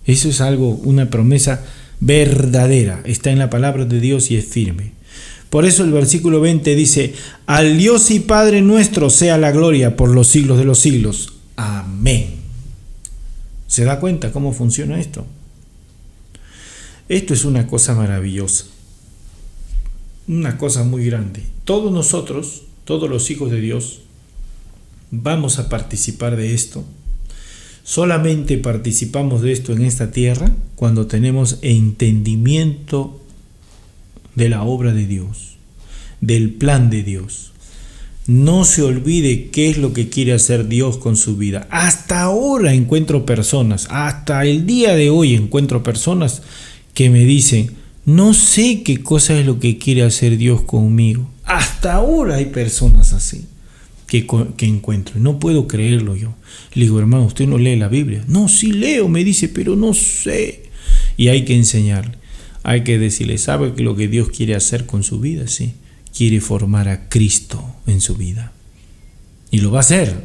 Eso es algo, una promesa verdadera. Está en la palabra de Dios y es firme. Por eso el versículo 20 dice, al Dios y Padre nuestro sea la gloria por los siglos de los siglos. Amén. ¿Se da cuenta cómo funciona esto? Esto es una cosa maravillosa. Una cosa muy grande. Todos nosotros, todos los hijos de Dios, vamos a participar de esto. Solamente participamos de esto en esta tierra cuando tenemos entendimiento de la obra de Dios, del plan de Dios. No se olvide qué es lo que quiere hacer Dios con su vida. Hasta ahora encuentro personas, hasta el día de hoy encuentro personas que me dicen, no sé qué cosa es lo que quiere hacer Dios conmigo. Hasta ahora hay personas así que encuentro. No puedo creerlo yo. Le digo, hermano, ¿usted no lee la Biblia? No, sí leo, me dice, pero no sé. Y hay que enseñarle. Hay que decirle, ¿sabe lo que Dios quiere hacer con su vida? Sí. Quiere formar a Cristo en su vida. Y lo va a hacer.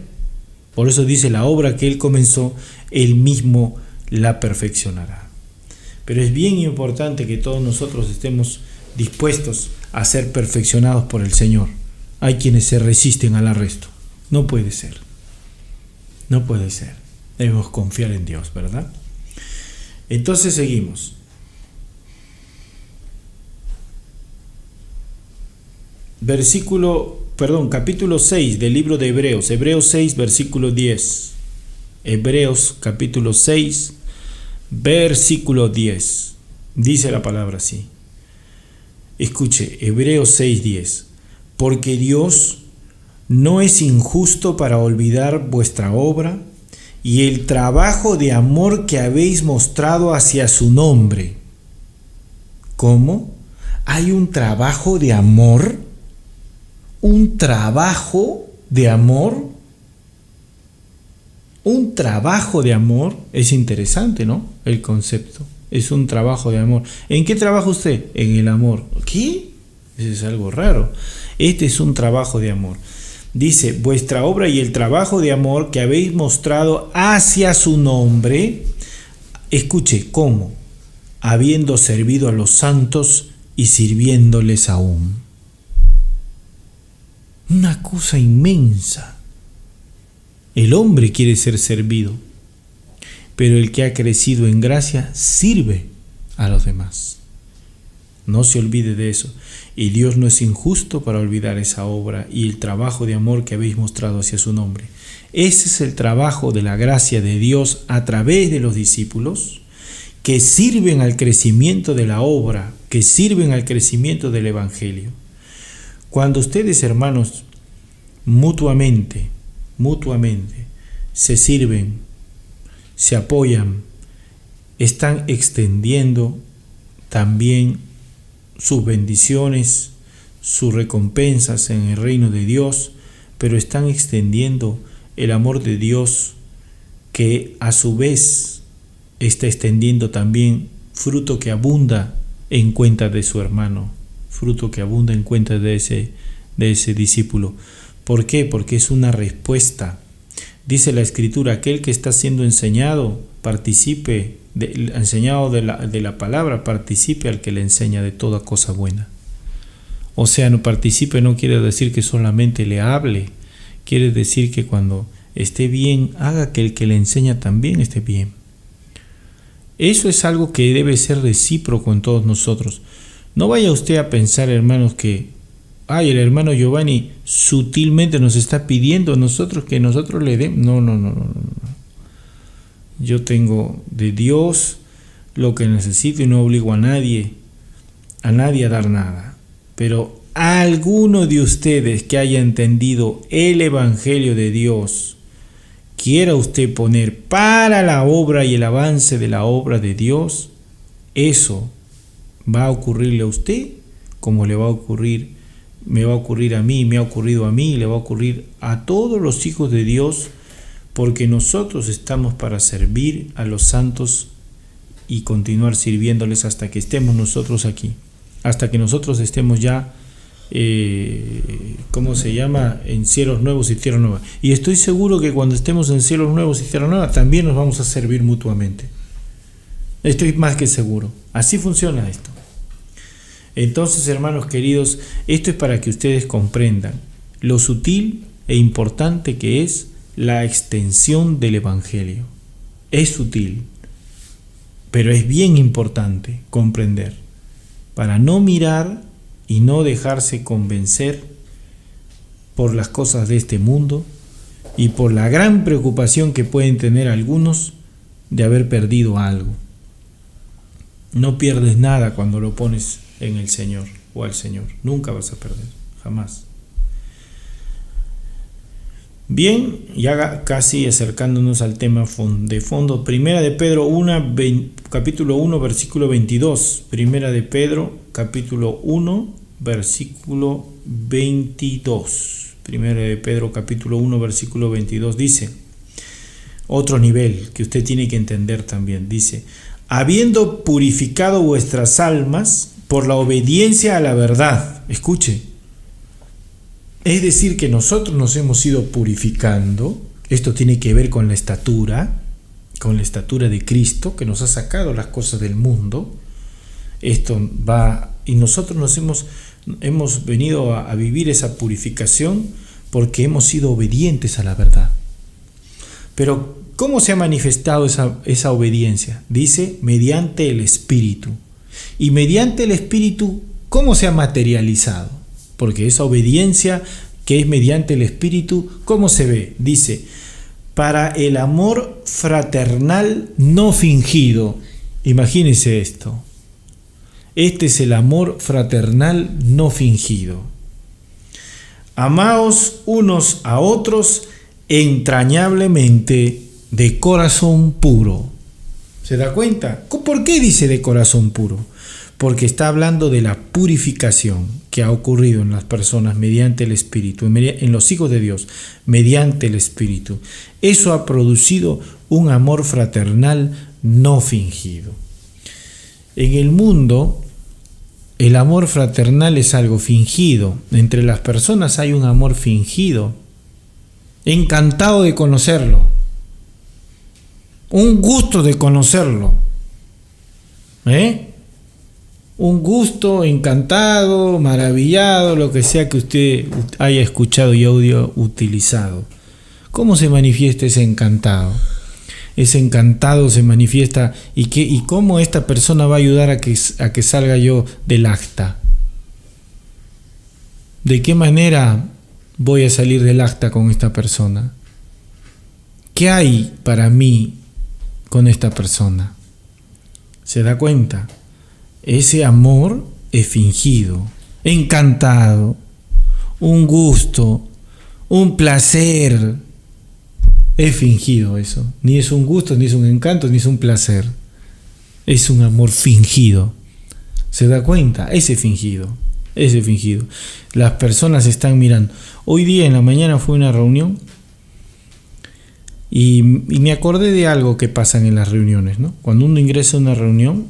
Por eso dice, la obra que Él comenzó, Él mismo la perfeccionará. Pero es bien importante que todos nosotros estemos dispuestos a ser perfeccionados por el Señor. Hay quienes se resisten al arresto. No puede ser. No puede ser. Debemos confiar en Dios, ¿verdad? Entonces seguimos. Capítulo 6 del libro de Hebreos. Hebreos 6, versículo 10. Hebreos capítulo 6, versículo 10. Dice la palabra así. Escuche, Hebreos 6, 10. Porque Dios no es injusto para olvidar vuestra obra y el trabajo de amor que habéis mostrado hacia su nombre. ¿Cómo? ¿Hay un trabajo de amor? ¿Un trabajo de amor? Un trabajo de amor. Es interesante, ¿no? El concepto. Es un trabajo de amor. ¿En qué trabaja usted? En el amor. ¿Qué? Eso es algo raro. Este es un trabajo de amor. Dice, vuestra obra y el trabajo de amor que habéis mostrado hacia su nombre. Escuche, ¿cómo? habiendo servido a los santos y sirviéndoles aún. Una cosa inmensa. El hombre quiere ser servido, pero el que ha crecido en gracia sirve a los demás. No se olvide de eso. Y Dios no es injusto para olvidar esa obra y el trabajo de amor que habéis mostrado hacia su nombre. Ese es el trabajo de la gracia de Dios a través de los discípulos que sirven al crecimiento de la obra, que sirven al crecimiento del Evangelio. Cuando ustedes, hermanos, mutuamente, se sirven, se apoyan, están extendiendo también sus bendiciones, sus recompensas en el reino de Dios, pero están extendiendo el amor de Dios, que a su vez está extendiendo también fruto que abunda en cuenta de su hermano, fruto que abunda en cuenta de ese discípulo. ¿Por qué? Porque es una respuesta. Dice la Escritura, aquel que está siendo enseñado, participe, enseñado de la palabra, participe al que le enseña de toda cosa buena. O sea, no participe no quiere decir que solamente le hable, quiere decir que cuando esté bien, haga que el que le enseña también esté bien. Eso es algo que debe ser recíproco en todos nosotros. No vaya usted a pensar, hermanos, que el hermano Giovanni sutilmente nos está pidiendo a nosotros que nosotros le demos. No. Yo tengo de Dios lo que necesito y no obligo a nadie a dar nada. Pero a alguno de ustedes que haya entendido el Evangelio de Dios, quiera usted poner para la obra y el avance de la obra de Dios, eso va a ocurrirle a usted como le va a ocurrir, me va a ocurrir a mí, me ha ocurrido a mí, le va a ocurrir a todos los hijos de Dios, porque nosotros estamos para servir a los santos y continuar sirviéndoles hasta que estemos nosotros aquí, hasta que nosotros estemos ya en cielos nuevos y tierra nueva. Y estoy seguro que cuando estemos en cielos nuevos y tierra nueva también nos vamos a servir mutuamente. Estoy más que seguro. Así funciona esto. Entonces, hermanos queridos, esto es para que ustedes comprendan lo sutil e importante que es la extensión del Evangelio. Es sutil, pero es bien importante comprender, para no mirar y no dejarse convencer por las cosas de este mundo y por la gran preocupación que pueden tener algunos de haber perdido algo. No pierdes nada cuando lo pones en el Señor o al Señor. Nunca vas a perder, jamás. Bien, ya casi acercándonos al tema de fondo. Primera de Pedro capítulo 1, versículo 22. Primera de Pedro, capítulo 1, versículo 22. Primera de Pedro, capítulo 1, versículo 22 dice, otro nivel que usted tiene que entender también, dice, habiendo purificado vuestras almas por la obediencia a la verdad. Escuche. Es decir, que nosotros nos hemos ido purificando. Esto tiene que ver con la estatura de Cristo, que nos ha sacado las cosas del mundo. Esto va, y nosotros hemos venido a vivir esa purificación porque hemos sido obedientes a la verdad. Pero, ¿cómo se ha manifestado esa obediencia? Dice, mediante el Espíritu. Y mediante el Espíritu, ¿cómo se ha materializado? Porque esa obediencia que es mediante el Espíritu, ¿cómo se ve? Dice, para el amor fraternal no fingido. Imagínense esto. Este es el amor fraternal no fingido. Amaos unos a otros entrañablemente de corazón puro. ¿Se da cuenta? ¿Por qué dice de corazón puro? Porque está hablando de la purificación que ha ocurrido en las personas mediante el Espíritu, en los hijos de Dios, mediante el Espíritu. Eso ha producido un amor fraternal no fingido. En el mundo, el amor fraternal es algo fingido. Entre las personas hay un amor fingido. Encantado de conocerlo. Un gusto de conocerlo. Un gusto, encantado, maravillado, lo que sea que usted haya escuchado y audio utilizado. ¿Cómo se manifiesta ese encantado? Ese encantado se manifiesta y cómo esta persona va a ayudar a que salga yo del acta. ¿De qué manera voy a salir del acta con esta persona? ¿Qué hay para mí con esta persona? ¿Se da cuenta? Ese amor es fingido, encantado, un gusto, un placer. Es fingido eso. Ni es un gusto, ni es un encanto, ni es un placer. Es un amor fingido. ¿Se da cuenta? Ese fingido. Las personas están mirando. Hoy día en la mañana fue una reunión y me acordé de algo que pasa en las reuniones, ¿no? Cuando uno ingresa a una reunión,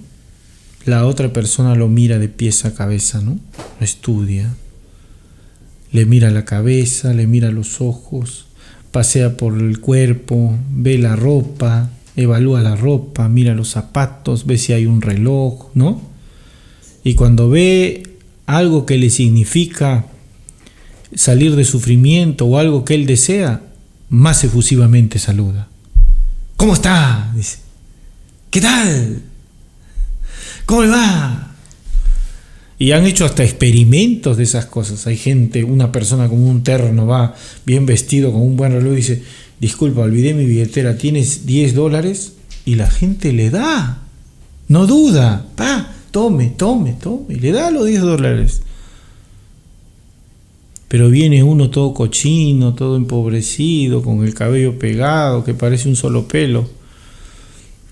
la otra persona lo mira de pies a cabeza, ¿no? Lo estudia. Le mira la cabeza, le mira los ojos, pasea por el cuerpo, ve la ropa, evalúa la ropa, mira los zapatos, ve si hay un reloj, ¿no? Y cuando ve algo que le significa salir de sufrimiento o algo que él desea, más efusivamente saluda. ¿Cómo está? Dice. ¿Qué tal? ¿Cómo le va? Y han hecho hasta experimentos de esas cosas. Hay gente, una persona con un terno va bien vestido, con un buen reloj y dice: disculpa, olvidé mi billetera, ¿tienes $10? Y la gente le da, no duda, tome, y le da los $10. Pero viene uno todo cochino, todo empobrecido, con el cabello pegado, que parece un solo pelo.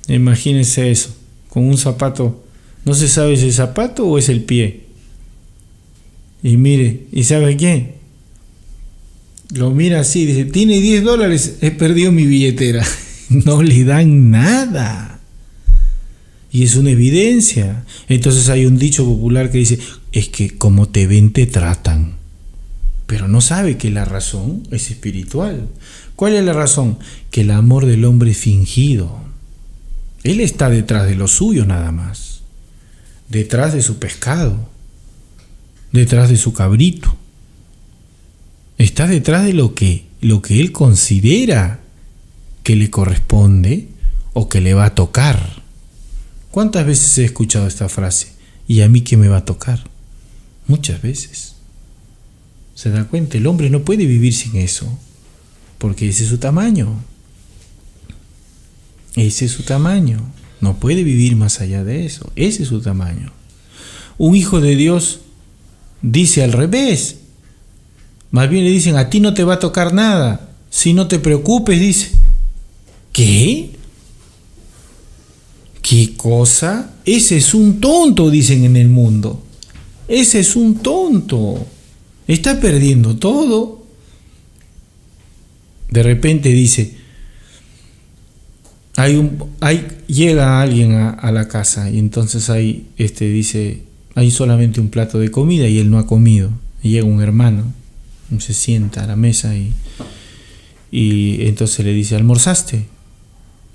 Imagínense eso, con un zapato, no se sabe si es el zapato o es el pie. Y mire, ¿y sabe qué? Lo mira así, dice: tiene $10, he perdido mi billetera. No le dan nada. Y es una evidencia. Entonces hay un dicho popular que dice: es que como te ven te tratan. Pero no sabe que la razón es espiritual. ¿Cuál es la razón? Que el amor del hombre es fingido. Él está detrás de lo suyo nada más. Detrás de su pescado. Detrás de su cabrito. Está detrás de lo que él considera que le corresponde o que le va a tocar. ¿Cuántas veces he escuchado esta frase? ¿Y a mí qué me va a tocar? Muchas veces. ¿Se da cuenta? El hombre no puede vivir sin eso, porque ese es su tamaño. Ese es su tamaño. No puede vivir más allá de eso. Ese es su tamaño. Un hijo de Dios dice al revés. Más bien le dicen: a ti no te va a tocar nada. Si no te preocupes, dice. ¿Qué? ¿Qué cosa? Ese es un tonto, dicen en el mundo. Ese es un tonto. Está perdiendo todo. De repente dice, llega alguien a la casa y entonces dice: hay solamente un plato de comida y él no ha comido. Y llega un hermano, se sienta a la mesa y entonces le dice: ¿almorzaste?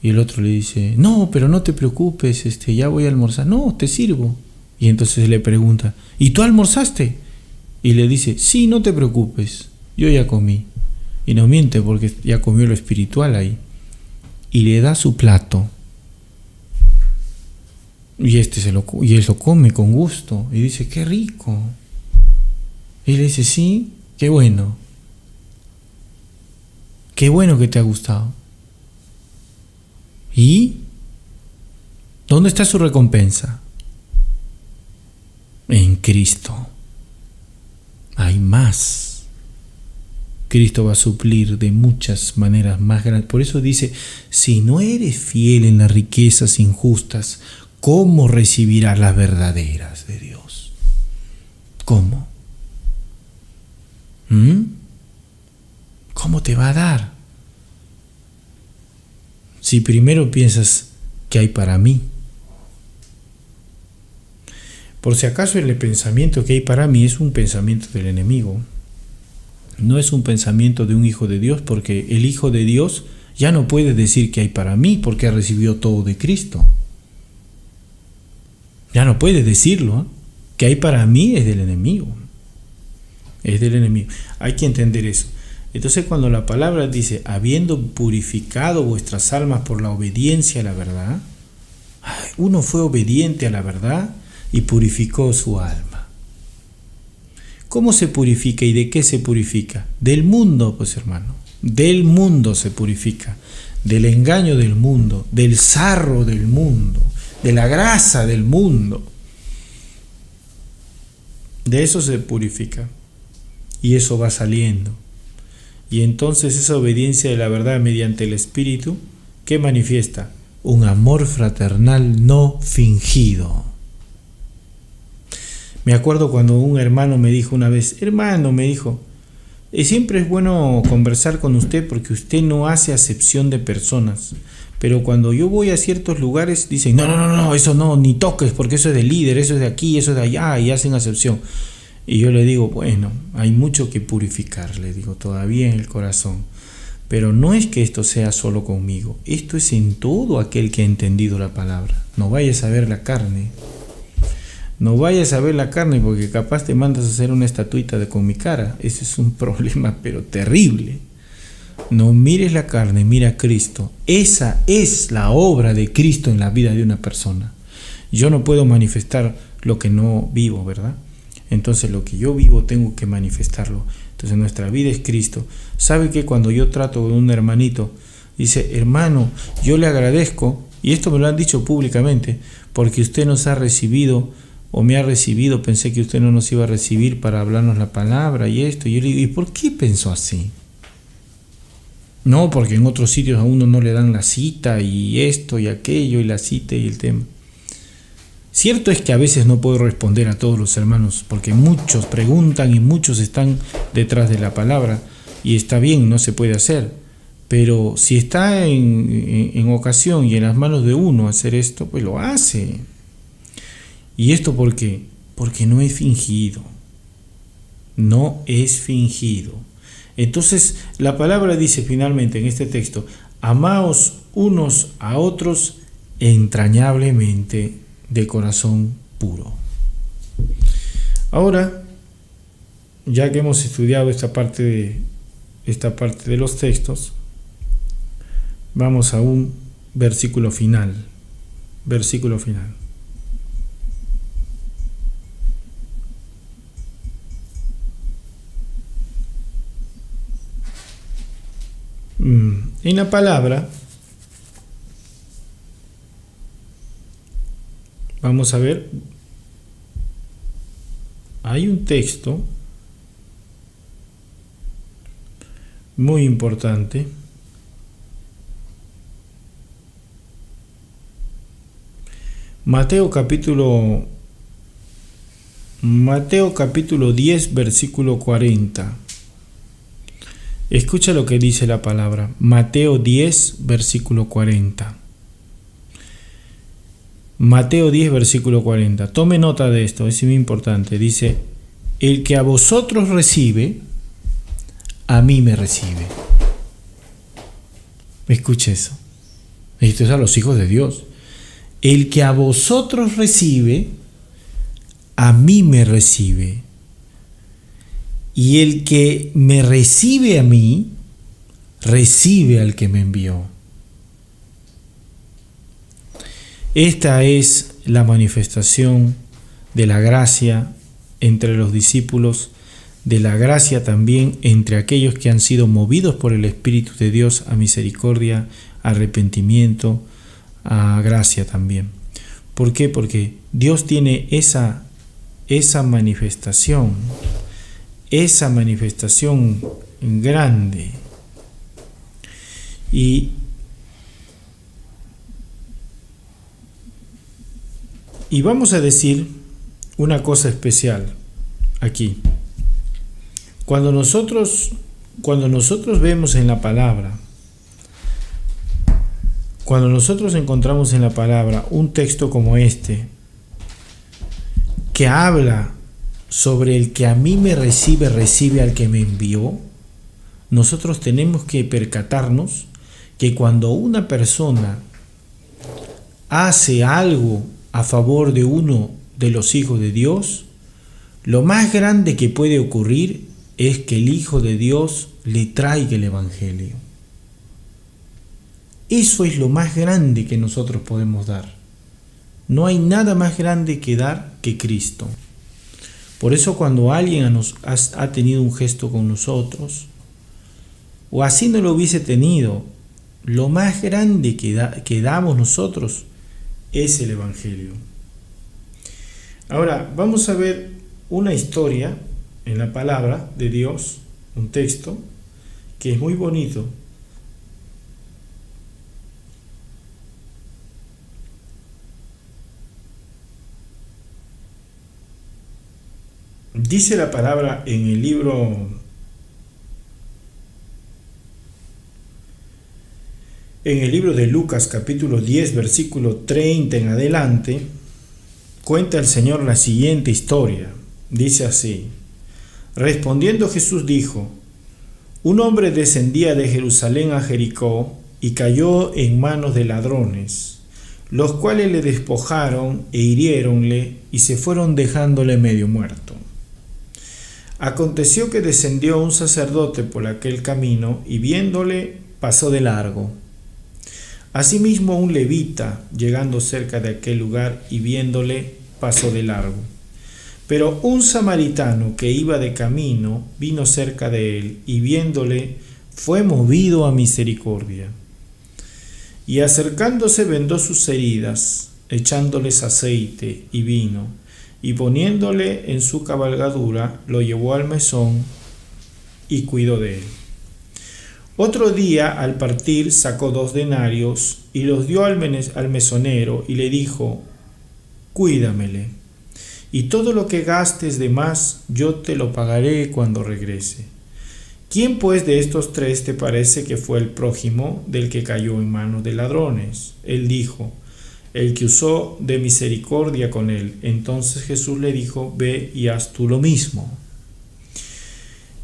Y el otro le dice: no, pero no te preocupes, ya voy a almorzar. No, te sirvo. Y entonces le pregunta: ¿y tú almorzaste? Y le dice: sí, no te preocupes, yo ya comí. Y no miente, porque ya comió lo espiritual ahí. Y le da su plato. Y él lo come con gusto. Y dice: qué rico. Y le dice: sí, qué bueno. Qué bueno que te ha gustado. ¿Y dónde está su recompensa? En Cristo. Hay más. Cristo va a suplir de muchas maneras más grandes. Por eso dice: si no eres fiel en las riquezas injustas, ¿cómo recibirás las verdaderas de Dios? ¿Cómo? ¿Cómo te va a dar? Si primero piensas que hay para mí. Por si acaso el pensamiento que hay para mí es un pensamiento del enemigo. No es un pensamiento de un hijo de Dios, porque el hijo de Dios ya no puede decir que hay para mí porque recibió todo de Cristo. Ya no puedes decirlo, ¿eh? Que hay para mí es del enemigo. Es del enemigo. Hay que entender eso. Entonces cuando la palabra dice, habiendo purificado vuestras almas por la obediencia a la verdad, uno fue obediente a la verdad y purificó su alma. ¿Cómo se purifica y de qué se purifica? Del mundo, pues hermano. Del mundo se purifica. Del engaño del mundo, del sarro del mundo, de la grasa del mundo. De eso se purifica. Y eso va saliendo. Y entonces esa obediencia de la verdad mediante el Espíritu, ¿qué manifiesta? Un amor fraternal no fingido. Me acuerdo cuando un hermano me dijo una vez, siempre es bueno conversar con usted porque usted no hace acepción de personas. Pero cuando yo voy a ciertos lugares dicen, no, eso no, ni toques porque eso es de líder, eso es de aquí, eso es de allá, y hacen acepción. Y yo le digo, bueno, hay mucho que purificar, le digo, todavía en el corazón. Pero no es que esto sea solo conmigo, esto es en todo aquel que ha entendido la palabra. No vayas a ver la carne. No vayas a ver la carne porque capaz te mandas a hacer una estatuita con mi cara. Ese es un problema, pero terrible. No mires la carne, mira a Cristo. Esa es la obra de Cristo en la vida de una persona. Yo no puedo manifestar lo que no vivo, ¿verdad? Entonces lo que yo vivo tengo que manifestarlo. Entonces nuestra vida es Cristo. ¿Sabe que cuando yo trato con un hermanito, dice, hermano, yo le agradezco, y esto me lo han dicho públicamente, porque usted nos ha recibido, o me ha recibido, pensé que usted no nos iba a recibir para hablarnos la palabra y esto. Y yo le digo, ¿y por qué pensó así? No, porque en otros sitios a uno no le dan la cita y esto y aquello y la cita y el tema. Cierto es que a veces no puedo responder a todos los hermanos porque muchos preguntan y muchos están detrás de la palabra y está bien, no se puede hacer. Pero si está en ocasión y en las manos de uno hacer esto, pues lo hace. ¿Y esto por qué? Porque no es fingido. No es fingido. Entonces la palabra dice finalmente en este texto, amaos unos a otros entrañablemente de corazón puro. Ahora, ya que hemos estudiado esta parte de los textos, vamos a un versículo final. Versículo final. En la palabra, vamos a ver, hay un texto muy importante. Mateo capítulo 10, versículo 40. Escucha lo que dice la palabra. Mateo 10, versículo 40. Mateo 10, versículo 40. Tome nota de esto, es muy importante. Dice, el que a vosotros recibe, a mí me recibe. Escuche eso. Esto es a los hijos de Dios. El que a vosotros recibe, a mí me recibe. Y el que me recibe a mí, recibe al que me envió. Esta es la manifestación de la gracia entre los discípulos, de la gracia también entre aquellos que han sido movidos por el Espíritu de Dios a misericordia, a arrepentimiento, a gracia también. ¿Por qué? Porque Dios tiene esa manifestación grande. Y vamos a decir una cosa especial aquí. Cuando nosotros vemos en la palabra, cuando nosotros encontramos en la palabra un texto como este, que habla sobre el que a mí me recibe, recibe al que me envió, nosotros tenemos que percatarnos que cuando una persona hace algo a favor de uno de los hijos de Dios, lo más grande que puede ocurrir es que el Hijo de Dios le traiga el Evangelio. Eso es lo más grande que nosotros podemos dar. No hay nada más grande que dar que Cristo. Por eso cuando alguien ha tenido un gesto con nosotros, o así no lo hubiese tenido, lo más grande que damos nosotros es el Evangelio. Ahora vamos a ver una historia en la palabra de Dios, un texto que es muy bonito. Dice la palabra en el libro de Lucas, capítulo 10, versículo 30 en adelante, cuenta el Señor la siguiente historia. Dice así: respondiendo Jesús dijo: un hombre descendía de Jerusalén a Jericó y cayó en manos de ladrones, los cuales le despojaron e hiriéronle y se fueron dejándole medio muerto. Aconteció que descendió un sacerdote por aquel camino y viéndole pasó de largo. Asimismo un levita, llegando cerca de aquel lugar y viéndole, pasó de largo. Pero un samaritano que iba de camino vino cerca de él y viéndole fue movido a misericordia. Y acercándose vendó sus heridas, echándoles aceite y vino, y poniéndole en su cabalgadura, lo llevó al mesón y cuidó de él. Otro día, al partir, sacó 2 denarios y los dio al mesonero y le dijo: cuídamele, y todo lo que gastes de más yo te lo pagaré cuando regrese. ¿Quién pues de estos 3 te parece que fue el prójimo del que cayó en manos de ladrones? Él dijo: el que usó de misericordia con él. Entonces Jesús le dijo: ve y haz tú lo mismo.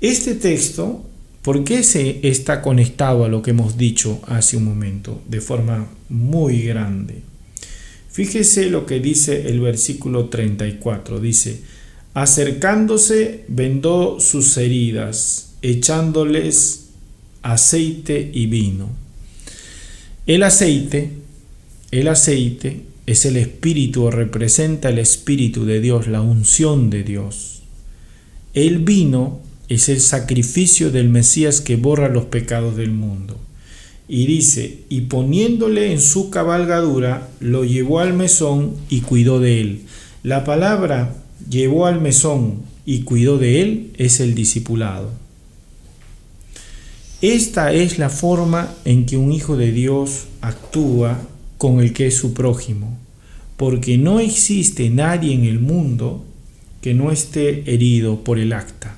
Este texto, ¿por qué se está conectado a lo que hemos dicho hace un momento? De forma muy grande. Fíjese lo que dice el versículo 34. Dice: acercándose vendó sus heridas, echándoles aceite y vino. El aceite es el espíritu, o representa el espíritu de Dios, la unción de Dios. El vino es el sacrificio del Mesías que borra los pecados del mundo. Y dice: y poniéndole en su cabalgadura, lo llevó al mesón y cuidó de él. La palabra llevó al mesón y cuidó de él es el discipulado. Esta es la forma en que un hijo de Dios actúa con el que es su prójimo, porque no existe nadie en el mundo que no esté herido por el acta.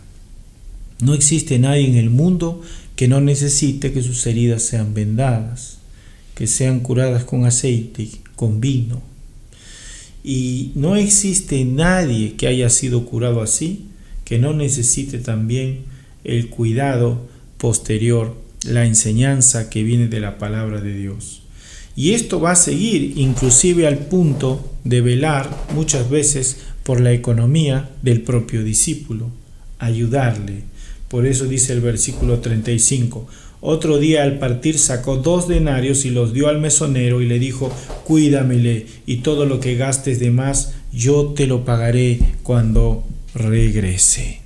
No existe nadie en el mundo que no necesite que sus heridas sean vendadas, que sean curadas con aceite, con vino. Y no existe nadie que haya sido curado así que no necesite también el cuidado posterior, la enseñanza que viene de la palabra de Dios. Y esto va a seguir inclusive al punto de velar muchas veces por la economía del propio discípulo, ayudarle. Por eso dice el versículo 35: otro día al partir sacó 2 denarios y los dio al mesonero y le dijo: cuídamele, y todo lo que gastes de más yo te lo pagaré cuando regrese.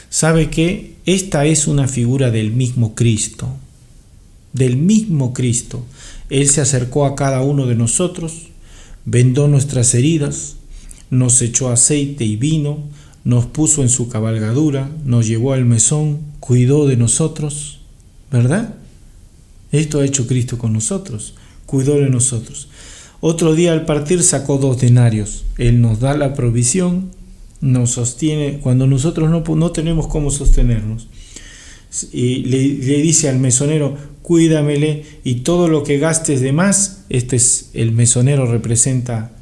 ¿Sabe qué? Esta es una figura del mismo Cristo. Del mismo Cristo. Él se acercó a cada uno de nosotros, vendó nuestras heridas, nos echó aceite y vino, nos puso en su cabalgadura, nos llevó al mesón, cuidó de nosotros, ¿verdad? Esto ha hecho Cristo con nosotros, cuidó de nosotros. Otro día al partir sacó 2 denarios. Él nos da la provisión, nos sostiene cuando nosotros no tenemos cómo sostenernos. Y le dice al mesonero: cuídamele, y todo lo que gastes de más. Este es el mesonero, representa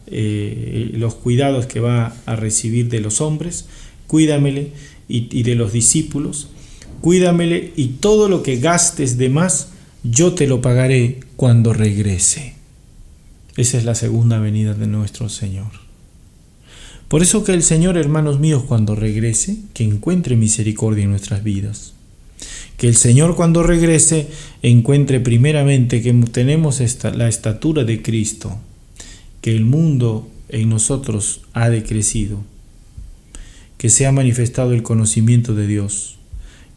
los cuidados que va a recibir de los hombres. Cuídamele, y de los discípulos. Cuídamele, y todo lo que gastes de más yo te lo pagaré cuando regrese. Esa es la segunda venida de nuestro Señor. Por eso que el Señor, hermanos míos, cuando regrese, que encuentre misericordia en nuestras vidas. Que el Señor cuando regrese encuentre primeramente que tenemos la estatura de Cristo, que el mundo en nosotros ha decrecido, que se ha manifestado el conocimiento de Dios,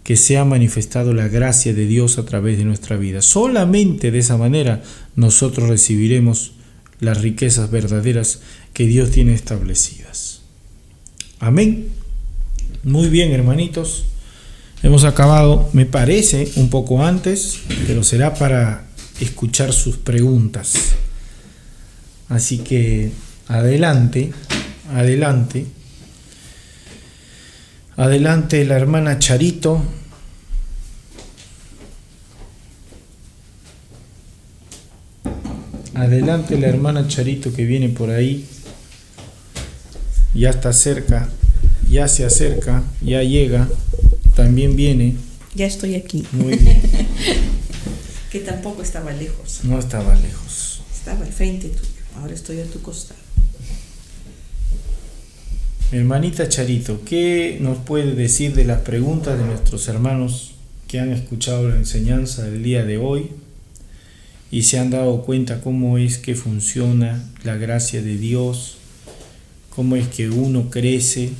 que se ha manifestado la gracia de Dios a través de nuestra vida. Solamente de esa manera nosotros recibiremos las riquezas verdaderas que Dios tiene establecidas. Amén. Muy bien, hermanitos. Hemos acabado, me parece, un poco antes, pero será para escuchar sus preguntas. Así que adelante la hermana Charito. Adelante la hermana Charito que viene por ahí. Ya está cerca, ya se acerca, ya llega, también viene. Ya estoy aquí. Muy bien. Que tampoco estaba lejos. No estaba lejos. Estaba al frente tuyo, ahora estoy a tu costado. Hermanita Charito, ¿qué nos puede decir de las preguntas de nuestros hermanos que han escuchado la enseñanza del día de hoy y se han dado cuenta cómo es que funciona la gracia de Dios, cómo es que uno crece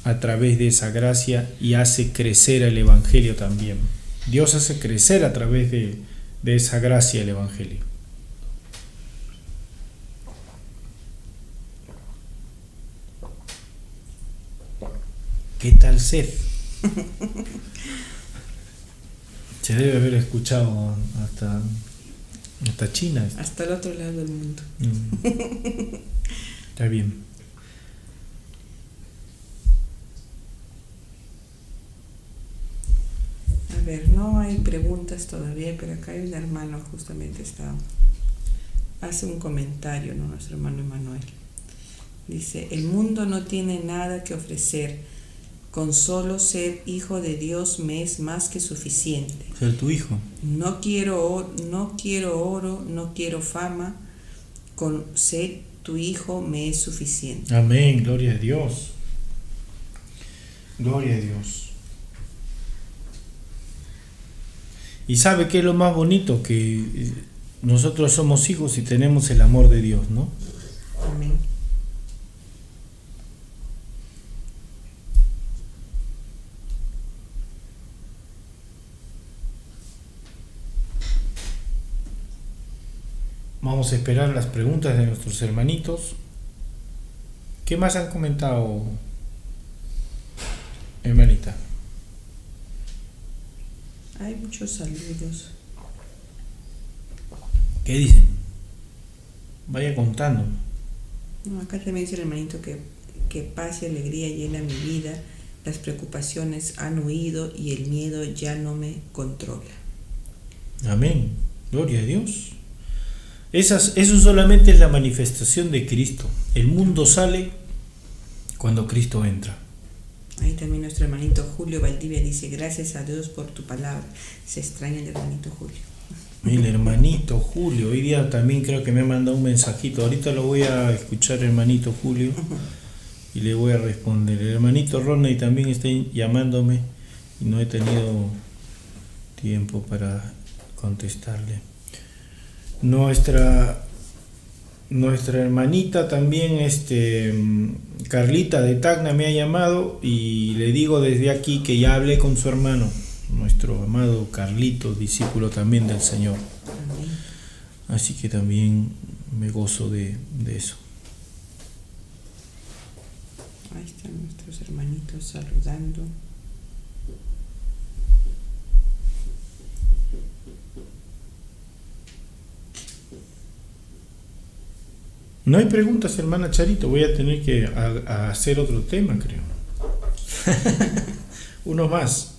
a través de esa gracia y hace crecer el Evangelio también? Dios hace crecer a través de esa gracia el Evangelio. ¿Qué tal sed? Se debe haber escuchado hasta China. Hasta el otro lado del mundo. Está bien. A ver, no hay preguntas todavía, pero acá hay un hermano justamente hace un comentario, ¿no? Nuestro hermano Emanuel. Dice, el mundo no tiene nada que ofrecer. Con solo ser hijo de Dios me es más que suficiente. Ser tu hijo. No quiero oro, no quiero fama. Con ser tu hijo me es suficiente. Amén, gloria a Dios. Gloria a Dios. Y sabe qué es lo más bonito, que nosotros somos hijos y tenemos el amor de Dios, ¿no? Amén. Vamos a esperar las preguntas de nuestros hermanitos. ¿Qué más han comentado, hermanita? Hay muchos saludos. ¿Qué dicen? Vaya contando. No, acá también dice el hermanito que paz y alegría llena mi vida, las preocupaciones han huido y el miedo ya no me controla. Amén, gloria a Dios. Eso solamente es la manifestación de Cristo. El mundo sale cuando Cristo entra. Ahí también nuestro hermanito Julio Valdivia dice, gracias a Dios por tu palabra. Se extraña el hermanito Julio. El hermanito Julio, hoy día también creo que me ha mandado un mensajito. Ahorita lo voy a escuchar, hermanito Julio, y le voy a responder. El hermanito Ronnie también está llamándome y no he tenido tiempo para contestarle. Nuestra hermanita también, Carlita de Tacna, me ha llamado y le digo desde aquí que ya hablé con su hermano, nuestro amado Carlito, discípulo también del Señor. Amén. Así que también me gozo de eso. Ahí están nuestros hermanitos saludando. No hay preguntas, hermana Charito. Voy a tener que hacer otro tema, creo. Uno más.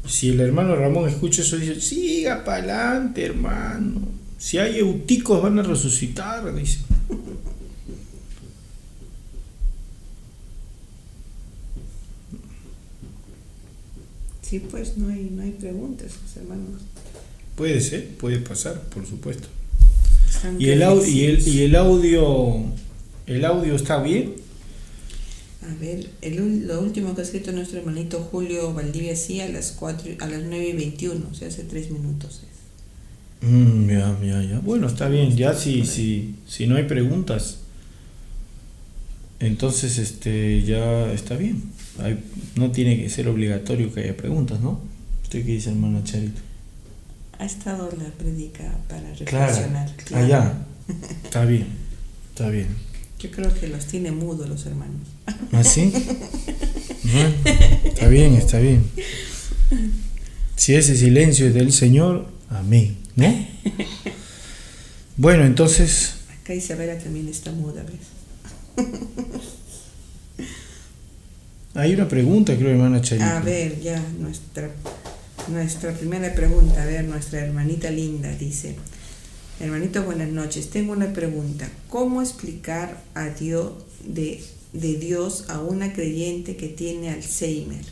Si el hermano Ramón escucha eso, dice, siga para adelante, hermano. Si hay euticos van a resucitar, dice. Sí, pues no hay preguntas, hermanos. Puede ser, puede pasar, por supuesto. ¿Y el audio está bien? A ver, lo último que ha escrito nuestro hermanito Julio Valdivia, sí, a las 9:21, o sea, hace 3 minutos. Ya. Bueno, está bien. Ya si no hay preguntas, entonces ya está bien. No tiene que ser obligatorio que haya preguntas, ¿no? ¿Usted qué dice, hermana Charito? Ha estado la predica para reflexionar. Claro. Allá. Está bien. Yo creo que los tiene mudos los hermanos. ¿Ah, sí? Bueno, está bien. Si ese silencio es del Señor, amén, ¿no? Bueno, entonces... Acá Isabela también está muda, ¿ves? Hay una pregunta, creo, hermana Charito. A ver, ya, nuestra primera pregunta. A ver, nuestra hermanita linda dice: hermanito, buenas noches. Tengo una pregunta. ¿Cómo explicar a Dios de Dios a una creyente que tiene Alzheimer?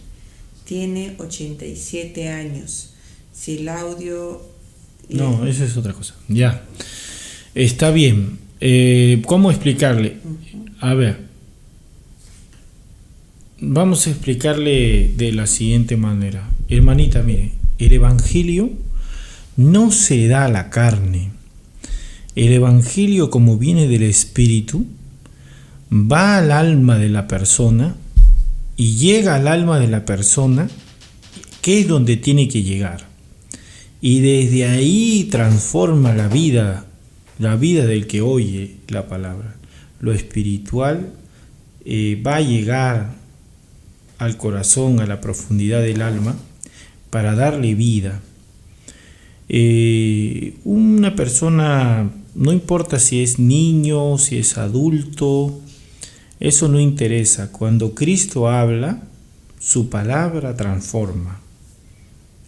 Tiene 87 años. Si el audio... No, eso es otra cosa. Ya. Está bien. ¿Cómo explicarle? A ver. Vamos a explicarle de la siguiente manera. Hermanita, mire, el Evangelio no se da a la carne. El Evangelio, como viene del Espíritu, va al alma de la persona y llega al alma de la persona, que es donde tiene que llegar. Y desde ahí transforma la vida del que oye la palabra. Lo espiritual va a llegar al corazón, a la profundidad del alma, para darle vida. Una persona, no importa si es niño, si es adulto, eso no interesa. Cuando Cristo habla, su palabra transforma.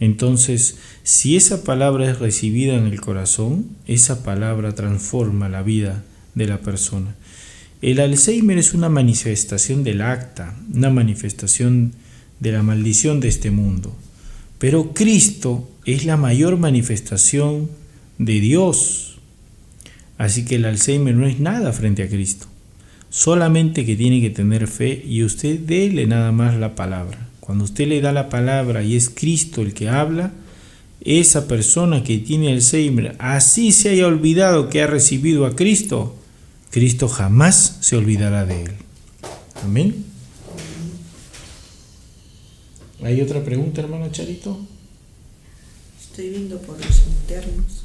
Entonces, si esa palabra es recibida en el corazón, esa palabra transforma la vida de la persona. El Alzheimer es una manifestación del acta, una manifestación de la maldición de este mundo. Pero Cristo es la mayor manifestación de Dios. Así que el Alzheimer no es nada frente a Cristo. Solamente que tiene que tener fe y usted déle nada más la palabra. Cuando usted le da la palabra y es Cristo el que habla, esa persona que tiene Alzheimer, así se haya olvidado que ha recibido a Cristo, Cristo jamás se olvidará de él. Amén. ¿Hay otra pregunta, hermano Charito? Estoy viendo por los internos.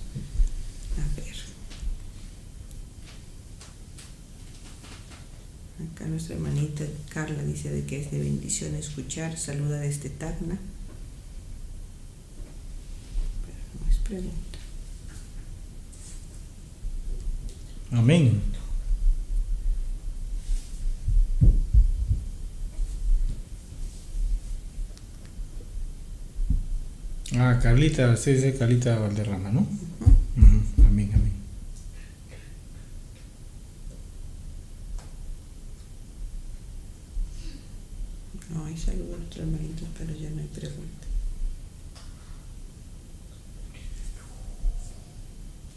A ver. Acá nuestra hermanita Carla dice de que es de bendición escuchar. Saluda desde Tacna. Pero no es pregunta. Amén. Carlita, sí, Carlita Valderrama, ¿no? Amén. No, hay saludos a nuestros hermanitos, pero ya no hay pregunta.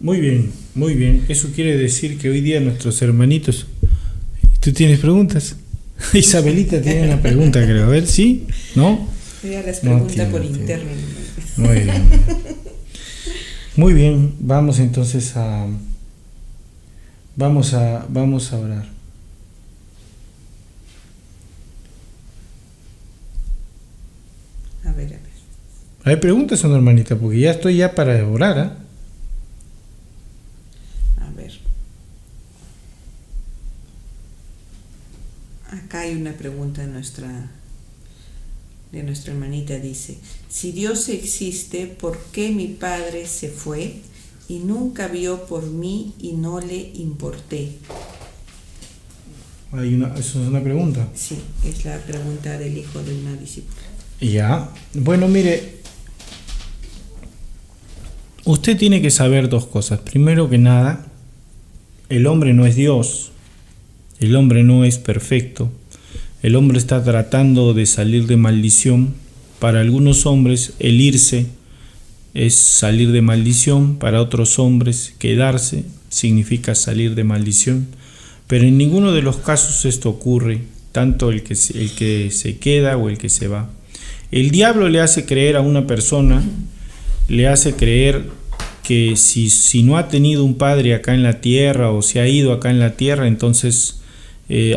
Muy bien. Eso quiere decir que hoy día nuestros hermanitos... ¿Tú tienes preguntas? Isabelita tiene una pregunta, creo. A ver, ¿sí? ¿No? Ya las preguntas por interno. Muy bien, vamos entonces vamos a orar. A ver. ¿Hay preguntas o no, hermanita? Porque ya estoy para orar, ¿eh? A ver. Acá hay una pregunta de nuestra hermanita. Dice: si Dios existe, ¿por qué mi padre se fue y nunca vio por mí y no le importé? ¿Eso es una pregunta? Sí, es la pregunta del hijo de una discípula. Ya, bueno, mire, usted tiene que saber dos cosas. Primero que nada, el hombre no es Dios, el hombre no es perfecto. El hombre está tratando de salir de maldición. Para algunos hombres el irse es salir de maldición, para otros hombres quedarse significa salir de maldición, pero en ninguno de los casos esto ocurre, tanto el que se queda o el que se va. El diablo le hace creer a una persona, le hace creer que si no ha tenido un padre acá en la tierra o se ha ido acá en la tierra, entonces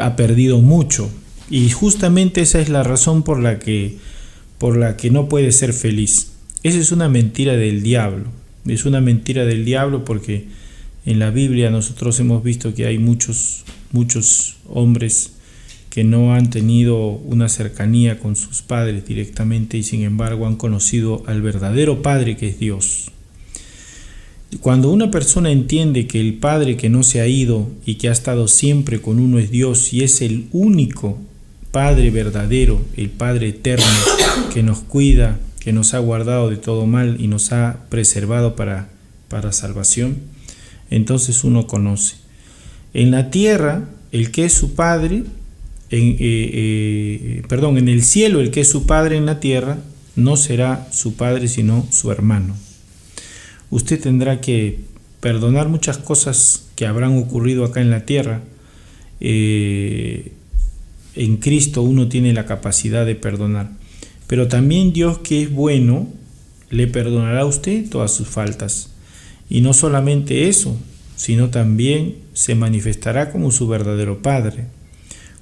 ha perdido mucho. Y justamente esa es la razón por la que no puede ser feliz. Esa es una mentira del diablo. Es una mentira del diablo porque en la Biblia nosotros hemos visto que hay muchos hombres que no han tenido una cercanía con sus padres directamente y sin embargo han conocido al verdadero Padre que es Dios. Cuando una persona entiende que el Padre que no se ha ido y que ha estado siempre con uno es Dios y es el único Padre verdadero, el Padre eterno que nos cuida, que nos ha guardado de todo mal y nos ha preservado para salvación, entonces uno conoce. En la tierra, el que es su Padre, en el cielo, el que es su Padre en la tierra, no será su Padre sino su hermano. Usted tendrá que perdonar muchas cosas que habrán ocurrido acá en la tierra. En Cristo uno tiene la capacidad de perdonar. Pero también Dios, que es bueno, le perdonará a usted todas sus faltas. Y no solamente eso, sino también se manifestará como su verdadero Padre.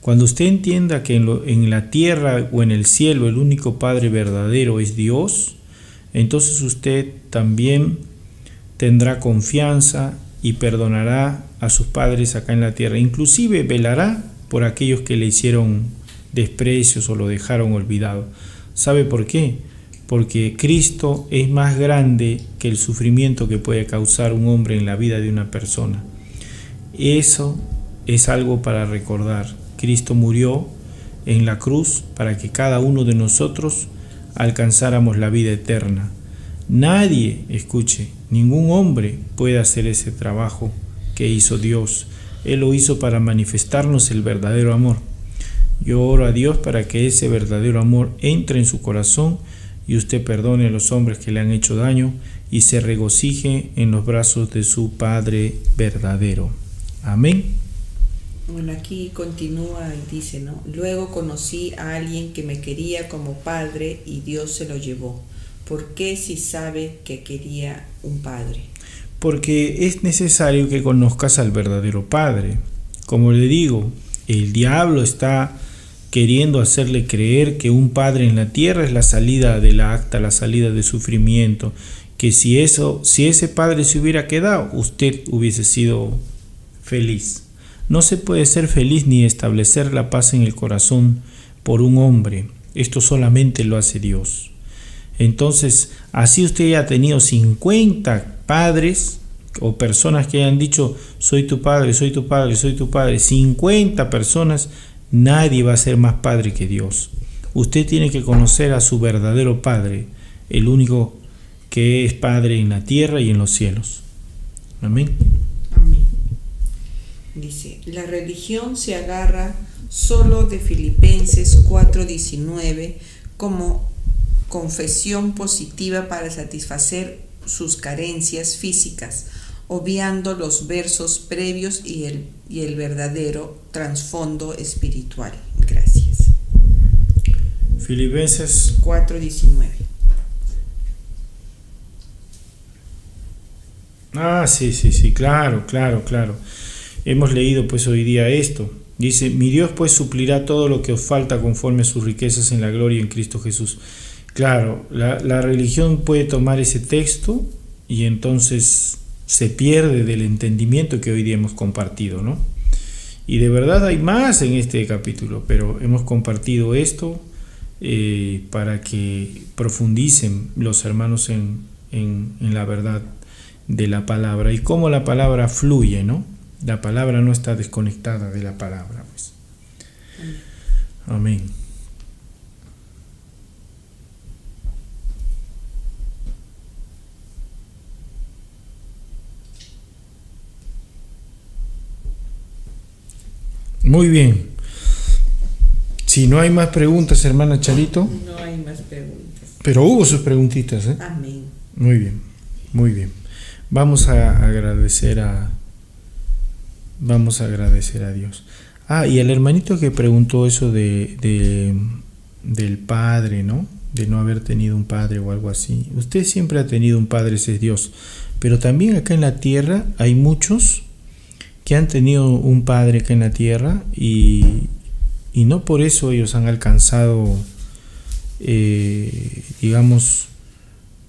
Cuando usted entienda que en la tierra o en el cielo el único Padre verdadero es Dios, entonces usted también tendrá confianza y perdonará a sus padres acá en la tierra. Inclusive velará por aquellos que le hicieron desprecios o lo dejaron olvidado. ¿Sabe por qué? Porque Cristo es más grande que el sufrimiento que puede causar un hombre en la vida de una persona. Eso es algo para recordar. Cristo murió en la cruz para que cada uno de nosotros alcanzáramos la vida eterna. Nadie, escuche, ningún hombre puede hacer ese trabajo que hizo Dios. Él lo hizo para manifestarnos el verdadero amor. Yo oro a Dios para que ese verdadero amor entre en su corazón y usted perdone a los hombres que le han hecho daño y se regocije en los brazos de su Padre verdadero. Amén. Bueno, aquí continúa y dice, ¿no? Luego conocí a alguien que me quería como padre y Dios se lo llevó. ¿Por qué si sabe que quería un padre? Porque es necesario que conozcas al verdadero Padre. Como le digo, el diablo está queriendo hacerle creer que un padre en la tierra es la salida del acta, la salida de sufrimiento, que si ese padre se hubiera quedado, usted hubiese sido feliz. No se puede ser feliz ni establecer la paz en el corazón por un hombre. Esto solamente lo hace Dios. Entonces, así usted ha tenido 50 padres o personas que hayan dicho, soy tu padre, soy tu padre, soy tu padre. 50 personas, nadie va a ser más padre que Dios. Usted tiene que conocer a su verdadero Padre, el único que es Padre en la tierra y en los cielos. Amén. Amén. Dice, la religión se agarra solo de Filipenses 4:19 como confesión positiva para satisfacer sus carencias físicas, obviando los versos previos y el verdadero trasfondo espiritual. Gracias. Filipenses 4:19. Sí, claro. Hemos leído pues hoy día esto. Dice, mi Dios pues suplirá todo lo que os falta conforme a sus riquezas en la gloria en Cristo Jesús. Claro, la religión puede tomar ese texto y entonces se pierde del entendimiento que hoy día hemos compartido, ¿no? Y de verdad hay más en este capítulo, pero hemos compartido esto para que profundicen los hermanos en la verdad de la palabra y cómo la palabra fluye, ¿no? La palabra no está desconectada de la palabra, pues. Amén. Muy bien. Si no hay más preguntas, hermana Charito. No hay más preguntas. Pero hubo sus preguntitas, ¿eh? Amén. Muy bien. Vamos a agradecer a Vamos a agradecer a Dios. Y el hermanito que preguntó eso del padre, ¿no? De no haber tenido un padre o algo así. Usted siempre ha tenido un padre, ese es Dios. Pero también acá en la tierra hay muchos que han tenido un padre acá en la tierra y no por eso ellos han alcanzado, digamos,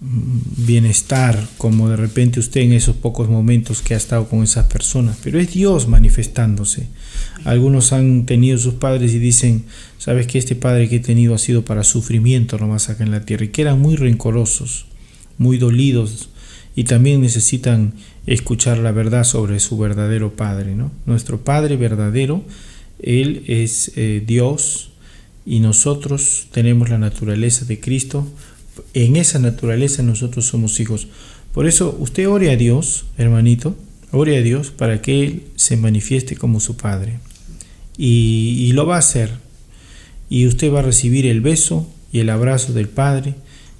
bienestar, como de repente usted en esos pocos momentos que ha estado con esas personas, pero es Dios manifestándose. Algunos han tenido sus padres y dicen, sabes que este padre que he tenido ha sido para sufrimiento nomás acá en la tierra, y que eran muy rencorosos, muy dolidos, y también necesitan escuchar la verdad sobre su verdadero padre, ¿no? Nuestro padre verdadero, él es Dios, y nosotros tenemos la naturaleza de Cristo. En esa naturaleza nosotros somos hijos. Por eso usted ore a Dios, hermanito, ore a Dios para que Él se manifieste como su Padre. Y lo va a hacer. Y usted va a recibir el beso y el abrazo del Padre.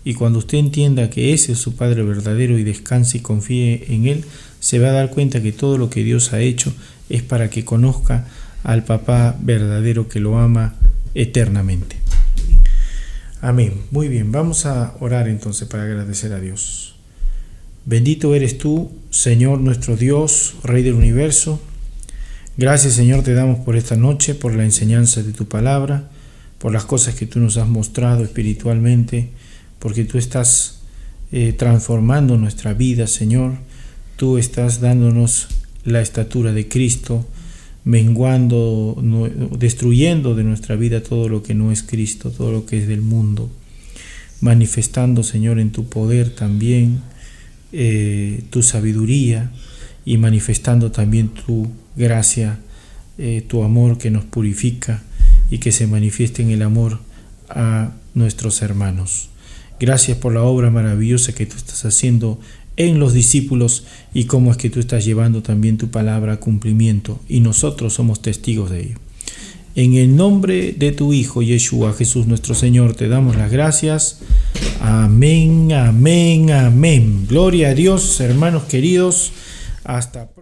Y cuando usted entienda que ese es su Padre verdadero y descanse y confíe en Él, se va a dar cuenta que todo lo que Dios ha hecho es para que conozca al Papá verdadero que lo ama eternamente. Amén. Muy bien, vamos a orar entonces para agradecer a Dios. Bendito eres tú, Señor nuestro Dios, Rey del universo. Gracias, Señor, te damos por esta noche, por la enseñanza de tu palabra, por las cosas que tú nos has mostrado espiritualmente, porque tú estás transformando nuestra vida, Señor. Tú estás dándonos la estatura de Cristo, menguando, destruyendo de nuestra vida todo lo que no es Cristo, todo lo que es del mundo, manifestando, Señor, en tu poder también tu sabiduría, y manifestando también tu gracia, tu amor que nos purifica y que se manifieste en el amor a nuestros hermanos. Gracias por la obra maravillosa que tú estás haciendo en los discípulos, y cómo es que tú estás llevando también tu palabra a cumplimiento, y nosotros somos testigos de ello. En el nombre de tu Hijo Yeshua, Jesús nuestro Señor, te damos las gracias. Amén, amén, amén. Gloria a Dios, hermanos queridos. Hasta pronto.